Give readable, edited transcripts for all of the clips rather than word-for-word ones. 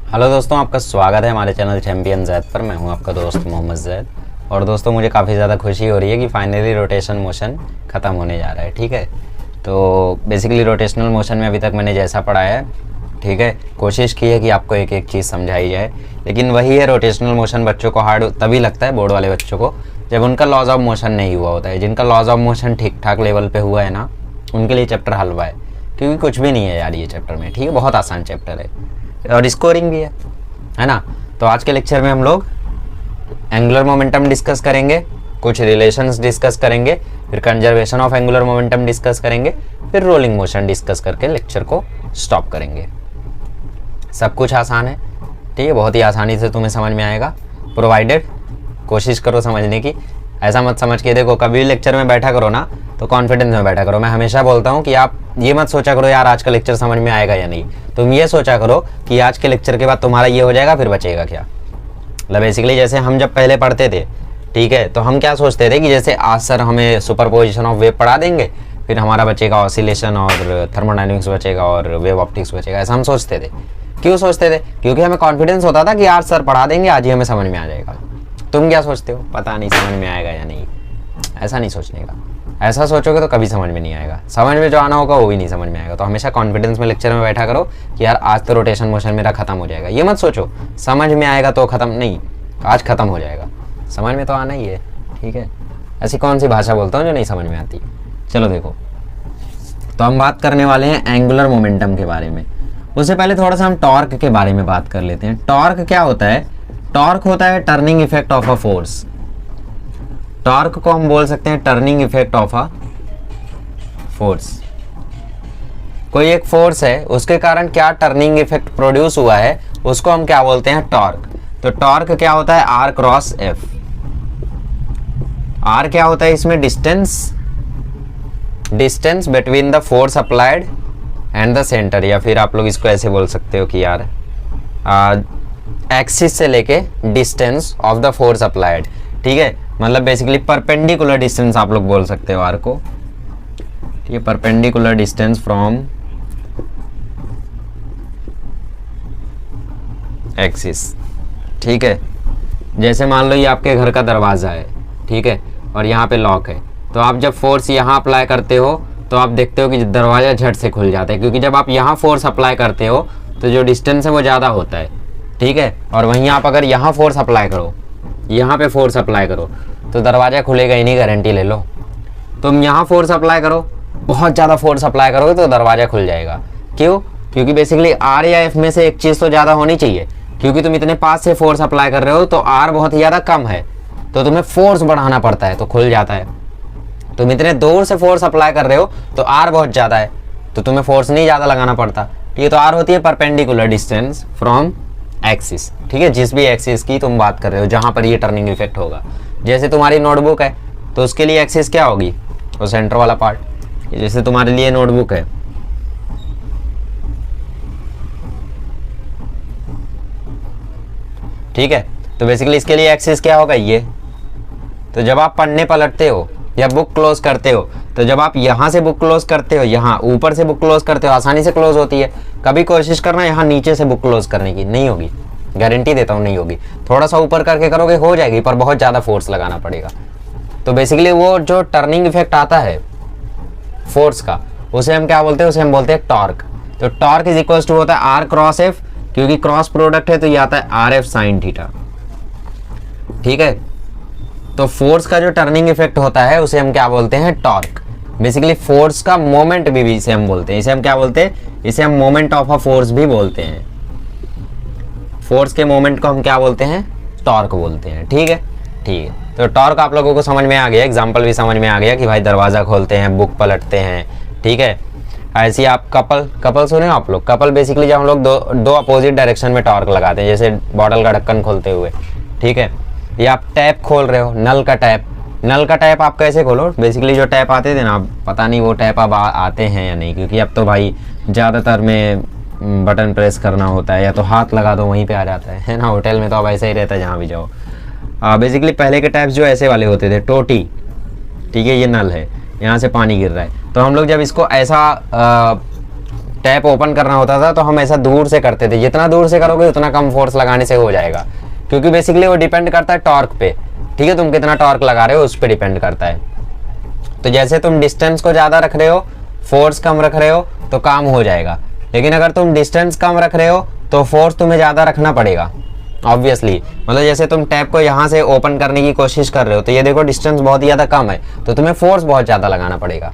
Hello दोस्तों, आपका स्वागत है हमारे चैनल चैंपियन जैद पर। मैं हूं आपका दोस्त मोहम्मद जैद। और दोस्तों, मुझे काफ़ी ज़्यादा खुशी हो रही है कि फाइनली रोटेशन मोशन ख़त्म होने जा रहा है। ठीक है, तो बेसिकली रोटेशनल मोशन में अभी तक मैंने जैसा पढ़ाया है, ठीक है, कोशिश की है कि आपको एक एक चीज़ समझाई जाए। लेकिन वही है, रोटेशनल मोशन बच्चों को हार्ड तभी लगता है, बोर्ड वाले बच्चों को, जब उनका लॉज ऑफ मोशन नहीं हुआ होता है। जिनका लॉज ऑफ मोशन ठीक ठाक लेवल पे हुआ है ना, उनके लिए चैप्टर हलवा है, क्योंकि कुछ भी नहीं है यार ये चैप्टर में। ठीक है, बहुत आसान चैप्टर है और स्कोरिंग भी है ना। तो आज के लेक्चर में हम लोग एंगुलर मोमेंटम डिस्कस करेंगे, कुछ रिलेशंस डिस्कस करेंगे, फिर conservation of angular momentum discuss करेंगे, फिर रोलिंग मोशन डिस्कस करके लेक्चर को स्टॉप करेंगे। सब कुछ आसान है, ठीक है, बहुत ही आसानी से तुम्हें समझ में आएगा, प्रोवाइडेड कोशिश करो समझने की। ऐसा मत समझ के देखो, कभी भी लेक्चर में बैठा करो ना तो कॉन्फिडेंस में बैठा करो। मैं हमेशा बोलता हूँ कि आप ये मत सोचा करो यार आज का लेक्चर समझ में आएगा या नहीं। तुम ये सोचा करो कि आज के लेक्चर के बाद तुम्हारा ये हो जाएगा, फिर बचेगा क्या। मतलब बेसिकली जैसे हम जब पहले पढ़ते थे, ठीक है, तो हम क्या सोचते थे कि जैसे आज सर हमें सुपरपोजिशन ऑफ वेव पढ़ा देंगे, फिर हमारा बचेगा ऑसिलेशन और थर्मोडायनेमिक्स बचेगा और वेव ऑप्टिक्स बचेगा। ऐसा हम सोचते थे। क्यों सोचते थे? क्योंकि हमें कॉन्फिडेंस होता था कि आज सर पढ़ा देंगे, आज ही हमें समझ में आ जाएगा। तुम क्या सोचते हो? पता नहीं समझ में आएगा या नहीं। ऐसा नहीं सोचने का। ऐसा सोचोगे तो कभी समझ में नहीं आएगा। समझ में जो आना होगा वो भी नहीं समझ में आएगा। तो हमेशा कॉन्फिडेंस में लेक्चर में बैठा करो कि यार आज तो रोटेशन मोशन मेरा खत्म हो जाएगा। ये मत सोचो समझ में आएगा तो खत्म, नहीं, आज खत्म हो जाएगा। समझ में तो आना ही है, ठीक है। ऐसी कौन सी भाषा बोलता हूँ जो नहीं समझ में आती। चलो देखो, तो हम बात करने वाले हैं एंगुलर मोमेंटम के बारे में। उससे पहले थोड़ा सा हम टॉर्क के बारे में बात कर लेते हैं। टॉर्क क्या होता है? टॉर्क होता है turning effect of a force. Torque को हम बोल सकते हैं turning effect of a force. कोई एक फोर्स है, उसके कारण क्या टर्निंग इफेक्ट प्रोड्यूस हुआ है, उसको हम क्या बोलते हैं? टॉर्क। तो टॉर्क क्या होता है? Are cross F. आर क्या होता है इसमें? Distance between the force applied and the centre, या फिर आप लोग इसको ऐसे बोल सकते हो कि यार एक्सिस से लेके distance of the force applied. ठीक है, मतलब बेसिकली परपेंडिकुलर डिस्टेंस आप लोग बोल सकते हो आर को। ठीक है, परपेंडिकुलर डिस्टेंस फ्रॉम एक्सिस। ठीक है, जैसे मान लो ये आपके घर का दरवाज़ा है, ठीक है, और यहाँ पे लॉक है। तो आप जब फोर्स यहाँ अप्लाई करते हो तो आप देखते हो कि दरवाज़ा झट से खुल जाता है, क्योंकि जब आप यहाँ फोर्स अप्लाई करते हो तो जो डिस्टेंस है वो ज़्यादा होता है। ठीक है, और वहीं आप अगर यहाँ फोर्स अप्लाई करो, यहाँ पे फोर्स अप्लाई करो, तो दरवाज़ा खुलेगा ही नहीं, गारंटी ले लो। तुम यहाँ फोर्स अप्लाई करो, बहुत ज़्यादा फोर्स अप्लाई करोगे तो दरवाज़ा खुल जाएगा। क्यों? क्योंकि बेसिकली आर या एफ में से एक चीज़ तो ज़्यादा होनी चाहिए। क्योंकि तुम इतने पास से फोर्स अप्लाई कर रहे हो तो आर बहुत ज़्यादा कम है, तो तुम्हें फोर्स बढ़ाना पड़ता है, तो खुल जाता है। तुम इतने दूर से फोर्स अप्लाई कर रहे हो तो आर बहुत ज़्यादा है, तो तुम्हें फोर्स नहीं ज़्यादा लगाना पड़ता। ठीक है, तो आर होती है परपेंडिकुलर डिस्टेंस फ्रॉम एक्सिस। ठीक है, जिस भी एक्सिस की तुम बात कर रहे हो जहां पर ये टर्निंग इफेक्ट होगा। जैसे तुम्हारी नोटबुक है तो उसके लिए एक्सिस क्या होगी? वो सेंटर वाला पार्ट। जैसे तुम्हारे लिए नोटबुक है, ठीक है, तो बेसिकली इसके लिए एक्सिस क्या होगा? ये। तो जब आप पढ़ने पलटते हो या बुक क्लोज करते हो, तो जब आप यहाँ से बुक क्लोज करते हो, यहाँ ऊपर से बुक क्लोज करते हो, आसानी से क्लोज होती है। कभी कोशिश करना यहाँ नीचे से बुक क्लोज करने की, नहीं होगी, गारंटी देता हूँ नहीं होगी। थोड़ा सा ऊपर करके करोगे हो जाएगी, पर बहुत ज़्यादा फोर्स लगाना पड़ेगा। तो बेसिकली वो जो टर्निंग इफेक्ट आता है फोर्स का, उसे हम क्या बोलते हैं? उसे हम बोलते हैं टॉर्क। तो टॉर्क इज इक्वल टू होता है आर क्रॉस एफ, क्योंकि क्रॉस प्रोडक्ट है तो ये आता है आर एफ साइन थीटा। ठीक है, तो फोर्स का जो टर्निंग इफेक्ट होता है उसे हम क्या बोलते हैं? टॉर्क। बेसिकली फोर्स का मोमेंट भी इसे हम बोलते हैं। इसे हम क्या बोलते हैं? इसे हम मोमेंट ऑफ अ फोर्स भी बोलते हैं। फोर्स के मोमेंट को हम क्या बोलते हैं? टॉर्क बोलते हैं। ठीक है, ठीक है, तो टॉर्क आप लोगों को समझ में आ गया, एग्जाम्पल भी समझ में आ गया कि भाई दरवाज़ा खोलते हैं, बुक पलटते हैं। ठीक है, ऐसे आप कपल सुने हो आप लोग? कपल बेसिकली जब हम लोग दो अपोजिट डायरेक्शन में टॉर्क लगाते हैं, जैसे बॉटल का ढक्कन खोलते हुए। ठीक है, या आप टैप खोल रहे हो, नल का टैप आप कैसे खोलो? बेसिकली जो टैप आते थे ना, अब पता नहीं वो टैप अब आते हैं या नहीं, क्योंकि अब तो भाई ज़्यादातर में बटन प्रेस करना होता है, या तो हाथ लगा दो वहीं पे आ जाता है ना। होटल में तो अब ऐसा ही रहता है जहाँ भी जाओ। बेसिकली पहले के टैप्स जो ऐसे वाले होते थे, टोटी। ठीक है, ये नल है, यहाँ से पानी गिर रहा है, तो हम लोग जब इसको ऐसा टैप ओपन करना होता था तो हम ऐसा दूर से करते थे, जितना दूर से करोगे उतना कम फोर्स लगाने से हो जाएगा, क्योंकि बेसिकली वो डिपेंड करता है टॉर्क पे, ठीक है, तुम कितना टॉर्क लगा रहे हो उस पर डिपेंड करता है। तो जैसे तुम डिस्टेंस को ज़्यादा रख रहे हो, फोर्स कम रख रहे हो तो काम हो जाएगा, लेकिन अगर तुम डिस्टेंस कम रख रहे हो तो फोर्स तुम्हें ज़्यादा रखना पड़ेगा ऑब्वियसली। मतलब जैसे तुम टैप को यहाँ से ओपन करने की कोशिश कर रहे हो तो ये देखो डिस्टेंस बहुत ज़्यादा कम है, तो तुम्हें फोर्स बहुत ज़्यादा लगाना पड़ेगा,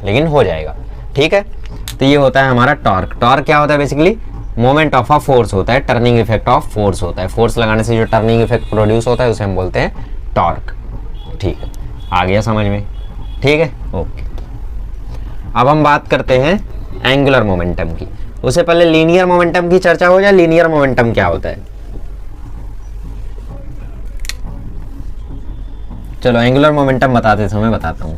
लेकिन हो जाएगा, ठीक है। तो ये होता है हमारा टॉर्क। टॉर्क क्या होता है? Basically moment of a force होता है, टर्निंग इफेक्ट ऑफ फोर्स होता है। फोर्स लगाने से जो टर्निंग इफेक्ट प्रोड्यूस होता है उसे हम बोलते हैं टॉर्क, ठीक है। आ गया समझ में? ठीक है, ओके। अब हम बात करते हैं एंगुलर मोमेंटम की। उससे पहले लीनियर मोमेंटम की चर्चा हो जाए। लीनियर मोमेंटम क्या होता है? चलो एंगुलर मोमेंटम बताते समय बताता हूं।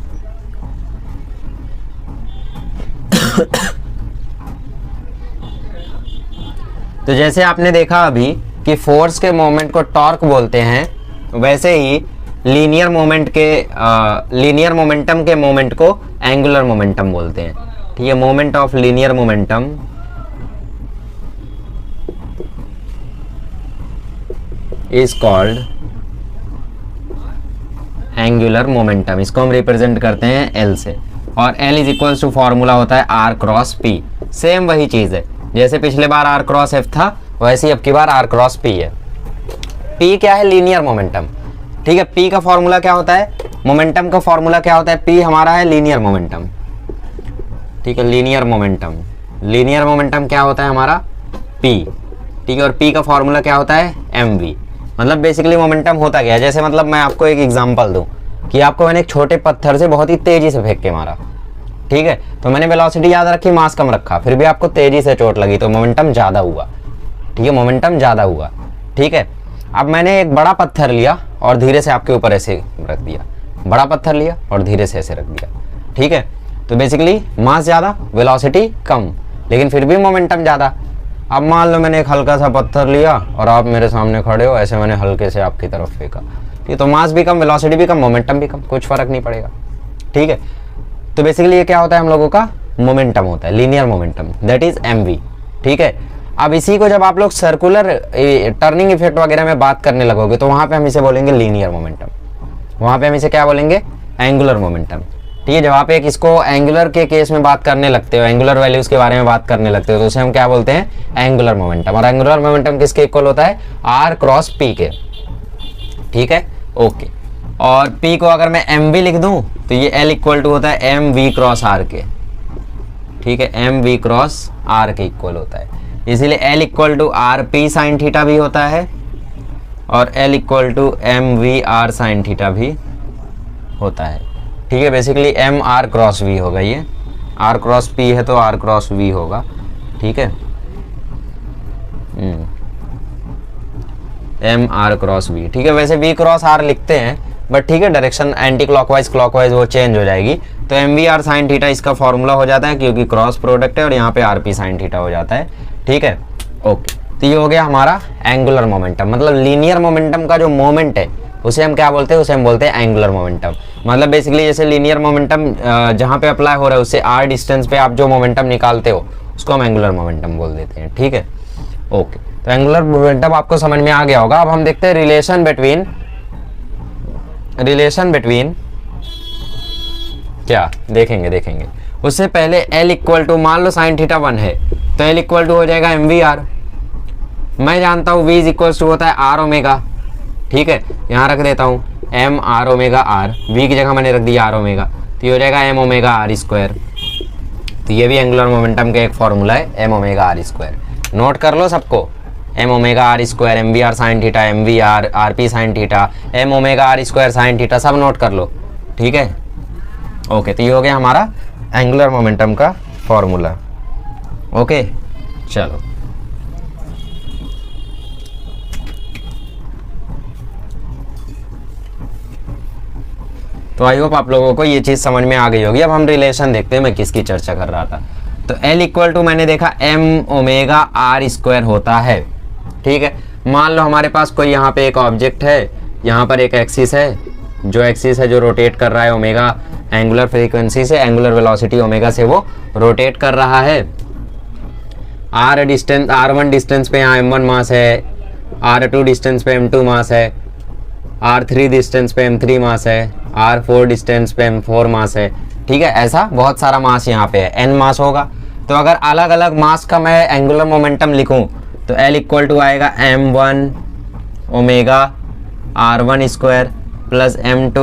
तो जैसे आपने देखा अभी कि फोर्स के मोमेंट को टॉर्क बोलते हैं, वैसे ही लीनियर मोमेंटम के मोमेंट को एंगुलर मोमेंटम बोलते हैं, ठीक है। Moment of linear momentum is called angular momentum. इसको हम रिप्रेजेंट करते हैं एल से, और L is equals to formula होता है आर क्रॉस पी। सेम वही चीज है, जैसे पिछले बार आर क्रॉस एफ था वैसे ही अब की बार आर क्रॉस पी है। पी क्या है? लीनियर मोमेंटम, ठीक है। पी का फॉर्मूला क्या होता है? मोमेंटम का फॉर्मूला क्या होता है? पी हमारा है लीनियर मोमेंटम, ठीक है। लीनियर मोमेंटम, लीनियर मोमेंटम क्या होता है हमारा? पी, ठीक है। और पी का फॉर्मूला क्या होता है? M V. मतलब बेसिकली मोमेंटम होता क्या है? जैसे मतलब मैं आपको एक एग्जांपल दूं कि आपको मैंने एक छोटे पत्थर से बहुत ही तेजी से फेंक के मारा, ठीक है, तो मैंने वेलोसिटी याद रखी, मास कम रखा, फिर भी आपको तेजी से चोट लगी तो मोमेंटम ज़्यादा हुआ, ठीक है, मोमेंटम ज़्यादा हुआ, ठीक है। अब मैंने एक बड़ा पत्थर लिया और धीरे से आपके ऊपर ऐसे रख दिया, बड़ा पत्थर लिया और धीरे से ऐसे रख दिया, ठीक है। तो बेसिकली मास ज़्यादा, वेलोसिटी कम, लेकिन फिर भी मोमेंटम ज़्यादा। अब मान लो मैंने एक हल्का सा पत्थर लिया और आप मेरे सामने खड़े हो, ऐसे मैंने हल्के से आपकी तरफ फेंका, ये तो मास भी कम, वेलोसिटी भी कम, मोमेंटम भी कम, कुछ फर्क नहीं पड़ेगा, ठीक है। तो बेसिकली ये क्या होता है? हम लोगों का मोमेंटम होता है, linear momentum, that is MV, ठीक है। अब इसी को जब आप लोग सर्कुलर टर्निंग इफेक्ट वगैरह में बात करने लगोगे तो वहां पे हम इसे बोलेंगे लीनियर मोमेंटम, वहां पे हम इसे क्या बोलेंगे? एंगुलर मोमेंटम, ठीक है। जब आप एक इसको एंगुलर के केस में बात करने लगते हो, एंगुलर वैल्यूज के बारे में बात करने लगते हो, तो उसे हम क्या बोलते हैं? Angular momentum. और एंगुलर मोमेंटम किसके इक्वल होता है? आर क्रॉस पी के, ठीक है, ओके। और P को अगर मैं एम वी लिख दूं तो ये L इक्वल टू होता है एम वी क्रॉस आर के, ठीक है, एम वी क्रॉस आर के इक्वल होता है, इसीलिए L equal to R P sine theta भी होता है और L equal to M V R sine theta भी होता है, ठीक है। Basically M R cross V होगा, ये आर क्रॉस पी है तो आर क्रॉस वी होगा, ठीक है, एम आर क्रॉस वी, ठीक है। वैसे वी क्रॉस आर लिखते हैं बट ठीक है, डायरेक्शन एंटी क्लॉकवाइज क्लॉकवाइज वो चेंज हो जाएगी। तो M V R sine theta इसका फॉर्मूला हो जाता है, क्योंकि क्रॉस प्रोडक्ट है, और यहाँ पे आर पी साइन थीटा हो जाता है, ठीक है, ओके। तो ये हो गया हमारा एंगुलर मोमेंटम। मतलब लीनियर मोमेंटम का जो मोमेंट है उसे हम क्या बोलते हैं? उसे हम बोलते हैं एंगुलर मोमेंटम। मतलब बेसिकली जैसे लीनियर मोमेंटम जहाँ पे अप्लाई हो रहा है उससे आर डिस्टेंस पे आप जो मोमेंटम निकालते हो उसको हम एंगुलर मोमेंटम बोल देते हैं, ठीक है, ओके। तो एंगुलर मोमेंटम आपको समझ में आ गया होगा। अब हम देखते हैं रिलेशन बिटवीन क्या देखेंगे। उससे पहले L इक्वल टू, मान लो साइन थीटा 1 है तो L इक्वल टू हो जाएगा एम वी आर। मैं जानता हूँ V इज इक्वल टू होता है आर ओमेगा, ठीक है, यहाँ रख देता हूँ M R omega R, V की जगह मैंने रख दिया आर ओमेगा, तो ये हो जाएगा एम ओमेगा आर स्क्वायर। तो ये भी एंगुलर मोमेंटम का एक फॉर्मूला है, M omega R square. Note कर लो सबको, M omega R square, M V R sine theta, M V R R P sine theta, M omega R square sine theta, सब नोट कर लो, ठीक है, ओके। तो ये हो गया हमारा एंगुलर मोमेंटम का फॉर्मूला, ओके। चलो तो आई होप आप लोगों को ये चीज़ समझ में आ गई होगी। अब हम रिलेशन देखते हैं, मैं किसकी चर्चा कर रहा था। तो L इक्वल टू मैंने देखा एम ओमेगा आर स्क्वायर होता है, ठीक है। मान लो हमारे पास कोई यहाँ पे एक ऑब्जेक्ट है, यहाँ पर एक एक्सिस है, जो एक्सिस है जो रोटेट कर रहा है ओमेगा एंगुलर फ्रीक्वेंसी से, एंगुलर वेलोसिटी ओमेगा से वो रोटेट कर रहा है, R1 डिस्टेंस पे यहाँ M1 मास है, R2 डिस्टेंस पे M2 मास है, R3 डिस्टेंस पे M3 मास है, R4 डिस्टेंस पे M4 मास है। ठीक है, ऐसा बहुत सारा मास यहाँ पे है, n मास होगा। तो अगर अलग अलग मास का मैं एंगुलर मोमेंटम लिखूं तो L इक्वल टू आएगा M1 omega R1 square plus M2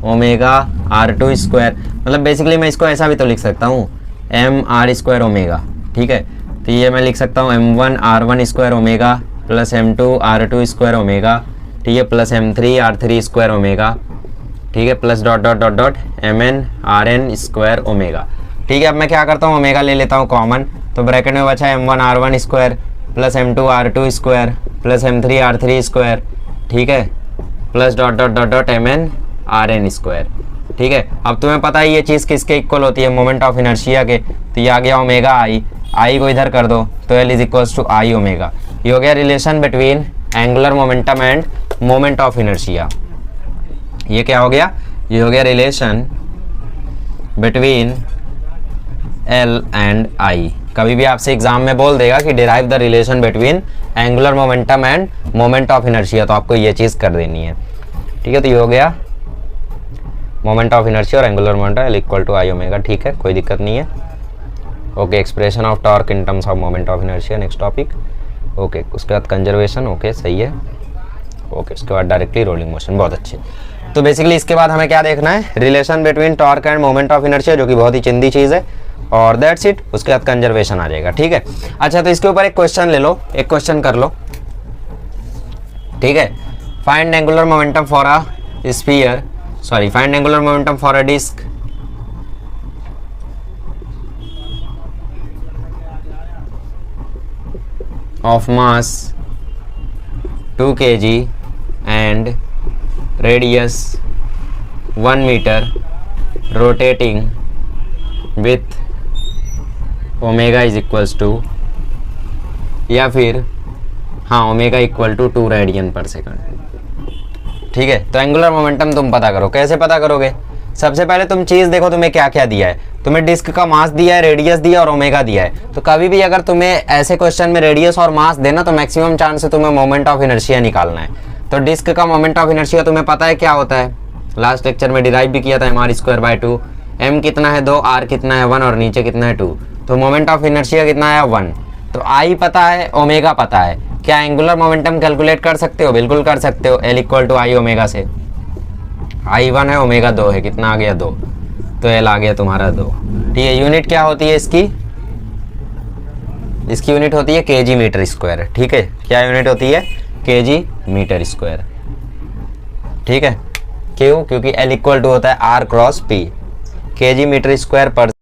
omega R2 square. मतलब बेसिकली मैं इसको ऐसा भी तो लिख सकता हूँ M R स्क्वायर ओमेगा। ठीक है, तो ये मैं लिख सकता हूँ M1 R1 square omega plus M2 R2 square omega. ठीक है, plus M3 R3 square omega. ठीक है, plus dot dot dot dot MN RN square omega. ठीक है, अब मैं क्या करता हूँ, ओमेगा ले लेता हूँ कॉमन, तो ब्रैकेट में बचा M1 R1 square plus M2 R2 square plus M3 R3 square. ठीक है, plus dot dot dot dot MN RN square. ठीक है, अब तुम्हें पता है ये चीज़ किसके इक्वल होती है, मोमेंट ऑफ इनर्शिया के। तो ये आ गया ओमेगा आई को इधर कर दो तो L is equals to I omega. ये हो गया relation between angular momentum and moment of inertia. ये क्या हो गया, ये हो गया relation between L and I। कभी भी आपसे एग्जाम में बोल देगा कि derive the relation between angular momentum and moment of inertia, तो आपको ये चीज़ कर देनी है। ठीक है, तो ये हो गया मोमेंट ऑफ इनर्शिया और angular momentum L equal to I omega. ठीक है, कोई दिक्कत नहीं है। Okay, expression of torque in terms of moment of inertia, next topic. Okay, उसके बाद कंजर्वेशन। ओके, सही है। ओके, उसके बाद डायरेक्टली रोलिंग मोशन, बहुत अच्छे। तो बेसिकली इसके बाद हमें क्या देखना है, relation between torque and moment of inertia, जो कि बहुत ही चिंदी चीज़ है, और दैट्स इट। उसके बाद कंजर्वेशन आ जाएगा। ठीक है, अच्छा, तो इसके ऊपर एक क्वेश्चन ले लो, एक क्वेश्चन कर लो। ठीक है, find angular momentum for a sphere, sorry, find angular momentum for a disc of mass 2 kg and radius 1 meter rotating with omega is equals to, या फिर हाँ ओमेगा इक्वल टू 2 रेडियन पर सेकंड। ठीक है, तो एंगुलर मोमेंटम तुम पता करो। कैसे पता करोगे, सबसे पहले तुम चीज़ देखो तुम्हें क्या क्या दिया है। तुम्हें डिस्क का मास दिया है, रेडियस दिया और ओमेगा दिया है। तो कभी भी अगर तुम्हें ऐसे क्वेश्चन में रेडियस और मास देना तो मैक्सिमम चांस है तुम्हें मोमेंट ऑफ इनर्शिया निकालना है। तो डिस्क का मोमेंट ऑफ इनर्शिया तुम्हें पता है क्या होता है, लास्ट लेक्चर में डिराइव भी किया था, MR स्क्वायर बाय 2। M कितना है 2, R कितना है 1 और नीचे कितना है 2। तो मोमेंट ऑफ इनर्शिया कितना है 1। तो I पता है, ओमेगा पता है। क्या एंगुलर मोमेंटम कैलकुलेट कर सकते हो, बिल्कुल कर सकते हो। L equal to I omega से, I 1 है, ओमेगा 2 है, कितना आ गया 2, तो L आ गया तुम्हारा 2। ठीक है, यूनिट क्या होती है इसकी, इसकी यूनिट होती है kg मीटर स्क्वायर। ठीक है, क्या यूनिट होती है, kg मीटर स्क्वायर। ठीक है, क्यों, क्योंकि L इक्वल टू होता है R cross P, kg metre square पर।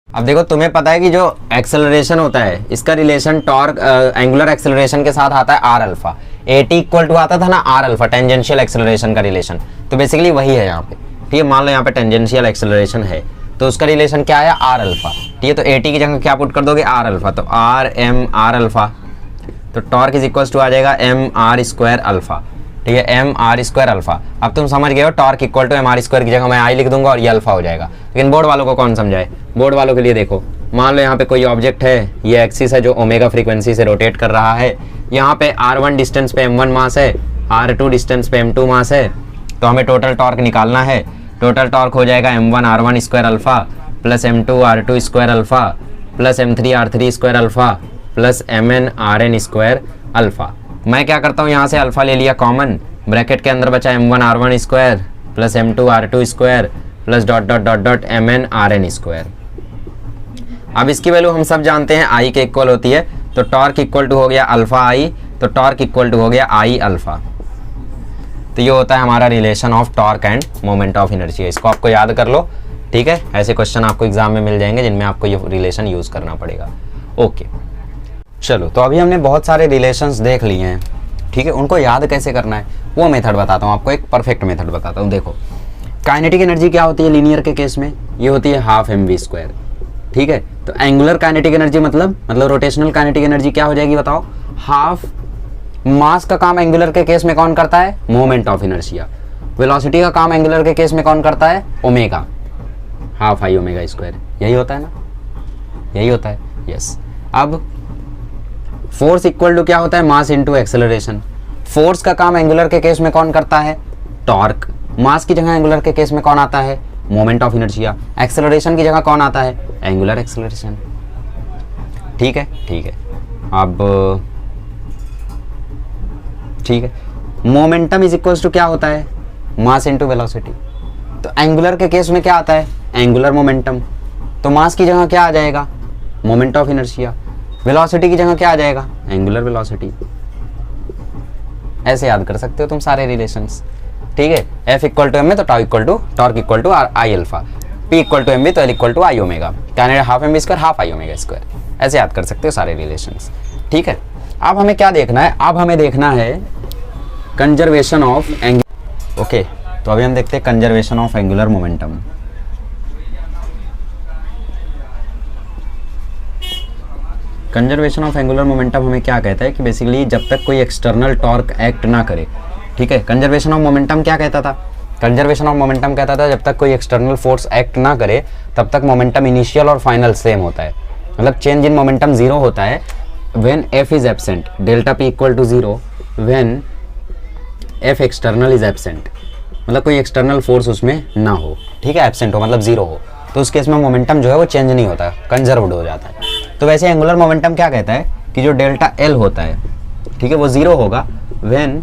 अब देखो तुम्हें पता है कि जो एक्सेलरेशन होता है इसका रिलेशन टॉर्क एंगुलर एक्सेलरेशन के साथ आता है R alpha. AT equal to आता था ना आर अल्फा, टेंजेंशियल एक्सेलरेशन का रिलेशन। तो बेसिकली वही है यहाँ पे। ठीक है, मान लो यहाँ पे टेंजेंशियल एक्सेलरेशन है तो उसका रिलेशन क्या है, आर अल्फा। ठीक है, तो AT की जगह क्या पुट कर दोगे, आर अल्फा। तो आर एम आर अल्फा, तो टॉर्क इज इक्वल टू आ जाएगा एम आर स्क्वायर अल्फा, ठीक है, एम आर स्क्वायर अल्फा। अब तुम समझ गए हो torque equal to M are square की जगह मैं आई लिख दूंगा और ये अल्फा हो जाएगा। लेकिन बोर्ड वालों को कौन समझाए, बोर्ड वालों के लिए देखो, मान लो यहाँ पे कोई ऑब्जेक्ट है, ये एक्सिस है जो ओमेगा फ्रीक्वेंसी से रोटेट कर रहा है, यहाँ पे r1 डिस्टेंस पे m1 मास है, r2 डिस्टेंस पे m2 मास है, तो हमें टोटल टॉर्क निकालना है। टोटल टॉर्क हो जाएगा m1 r1 square alpha plus m2 r2 square alpha plus m3 r3 square alpha plus mn rn square alpha. मैं क्या करता हूँ, यहाँ से अल्फा ले लिया कॉमन, ब्रैकेट के अंदर बचा m1 r1 square plus m2 r2 square plus dot dot dot dot mn rn square. अब इसकी वैल्यू हम सब जानते हैं आई के इक्वल होती है, तो टॉर्क इक्वल टू हो गया अल्फा आई, तो टॉर्क इक्वल टू हो गया आई अल्फा। तो ये होता है हमारा relation of torque and moment of inertia. इसको आपको याद कर लो, ठीक है, ऐसे क्वेश्चन आपको एग्जाम में मिल जाएंगे जिनमें आपको ये रिलेशन यूज करना पड़ेगा। ओके चलो, तो अभी हमने बहुत सारे रिलेशंस देख लिए हैं, ठीक है, उनको याद कैसे करना है वो मेथड बताता हूँ आपको, एक परफेक्ट मेथड बताता हूँ। देखो काइनेटिक एनर्जी क्या होती है लीनियर के केस में, ये होती है हाफ mv स्क्वायर, ठीक है। तो एंगुलर काइनेटिक एनर्जी मतलब रोटेशनल काइनेटिक एनर्जी क्या हो जाएगी बताओ, हाफ। मास का काम एंगुलर के केस में कौन करता है, मोमेंट ऑफ इनर्शिया। वेलोसिटी का काम एंगुलर के केस में कौन करता है, omega, half I omega square. यही होता है ना, यही होता है, यस। अब फोर्स इक्वल टू क्या होता है, मास इनटू एक्सेलरेशन। फोर्स का काम एंगुलर के केस में कौन करता है, टॉर्क। मास की जगह एंगुलर के केस में कौन आता है, मोमेंट ऑफ इनर्शिया। एक्सेलरेशन की जगह कौन आता है, एंगुलर एक्सेलरेशन, ठीक है, ठीक है। अब ठीक है, मोमेंटम इज इक्वल्स टू क्या होता है, मास इनटू वेलोसिटी। तो एंगुलर के केस में क्या आता है, एंगुलर मोमेंटम। तो मास की जगह क्या आ जाएगा, मोमेंट ऑफ इनर्शिया। वेलोसिटी की जगह क्या आ जाएगा, एंगुलर वेलोसिटी। ऐसे याद कर सकते हो तुम सारे रिलेशंस, ठीक है। F इक्वल टू एम में तो tau equal to torque equal to I alpha, P equal to M भी तो L equal to I omega, कैनेडा half M square half I omega square. ऐसे याद कर सकते हो सारे रिलेशंस, ठीक है। अब हमें क्या देखना है, अब हमें देखना है कंजर्वेशन ऑफ एंगुलर, ओके। तो अभी हम देखते हैं conservation of angular momentum. Conservation of angular momentum हमें क्या कहता है कि बेसिकली जब तक कोई एक्सटर्नल टॉर्क एक्ट ना करे, ठीक है। कंजर्वेशन ऑफ मोमेंटम क्या कहता था, कंजर्वेशन ऑफ मोमेंटम कहता था जब तक कोई एक्सटर्नल फोर्स एक्ट ना करे तब तक मोमेंटम इनिशियल और फाइनल सेम होता है। मतलब चेंज इन मोमेंटम जीरो होता है when F is absent, delta P equal to zero when F external is absent. मतलब कोई एक्सटर्नल फोर्स उसमें ना हो, ठीक है, एब्सेंट हो मतलब जीरो हो, तो उस केस में मोमेंटम जो है वो चेंज नहीं होता, कंजर्व्ड हो जाता है। तो वैसे एंगुलर मोमेंटम क्या कहता है कि जो डेल्टा एल होता है, ठीक है, वो जीरो होगा व्हेन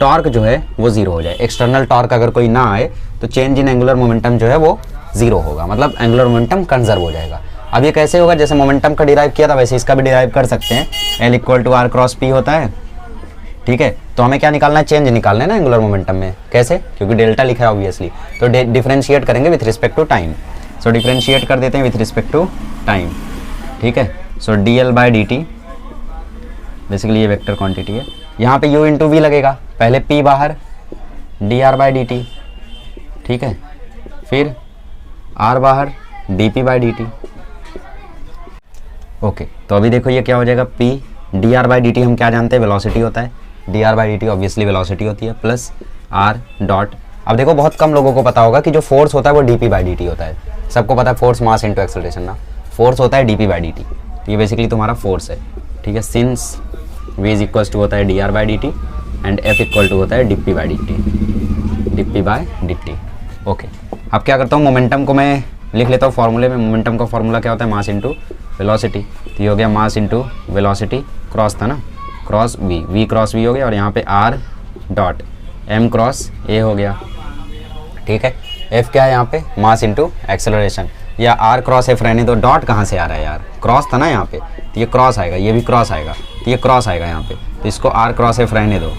टॉर्क जो है वो जीरो हो जाए। एक्सटर्नल टॉर्क अगर कोई ना आए तो चेंज इन एंगुलर मोमेंटम जो है वो जीरो होगा, मतलब एंगुलर मोमेंटम कंजर्व हो जाएगा। अब ये कैसे होगा, जैसे मोमेंटम का डिराइव किया था वैसे इसका भी डिराइव कर सकते हैं। L equal to R cross P होता है, ठीक है। तो हमें क्या निकालना है, चेंज निकालना है ना एंगुलर मोमेंटम में। कैसे, क्योंकि डेल्टा लिखा है ऑब्वियसली, तो डिफरेंशिएट करेंगे with respect to time. So differentiate कर देते हैं विथ रिस्पेक्ट टू टाइम, ठीक है। So d l by D t, basically ये वेक्टर क्वांटिटी है। यहाँ पे u इंटू वी लगेगा, पहले p बाहर, D R by D T, ठीक है, फिर r बाहर, D P by D T. Okay, तो अभी देखो ये क्या हो जाएगा, p D R by D T हम क्या जानते हैं, वेलोसिटी होता है। D R by D T obviously velocity होती है, प्लस r डॉट। अब देखो बहुत कम लोगों को पता होगा कि जो फोर्स होता है वो D P by D T होता है। सबको पता है फोर्स मास इंटू एक्सेलरेशन ना, फोर्स होता है D P by D T. ये बेसिकली तुम्हारा फोर्स है, ठीक है। Since v is equal to होता है D R by D T and f equal to होता है D P by D T, D P by D T. Okay, अब क्या करता हूँ, मोमेंटम को मैं लिख लेता हूँ फॉर्मूले में। मोमेंटम का फॉर्मूला क्या होता है, मास इंटू वेलोसिटी। तो ये हो गया मास इंटू वेलोसिटी, क्रॉस था ना, cross v, v cross v हो गया, और यहाँ पे r dot m cross a हो गया, ठीक है। f क्या है यहाँ पे, मास इंटू एक्सेलरेशन, या r क्रॉस f रहने दो, डॉट कहाँ से आ रहा है यार, क्रॉस था ना यहाँ पे, तो ये क्रॉस आएगा, ये भी क्रॉस आएगा, तो ये क्रॉस आएगा यहाँ पे, तो इसको r क्रॉस f रहने दो,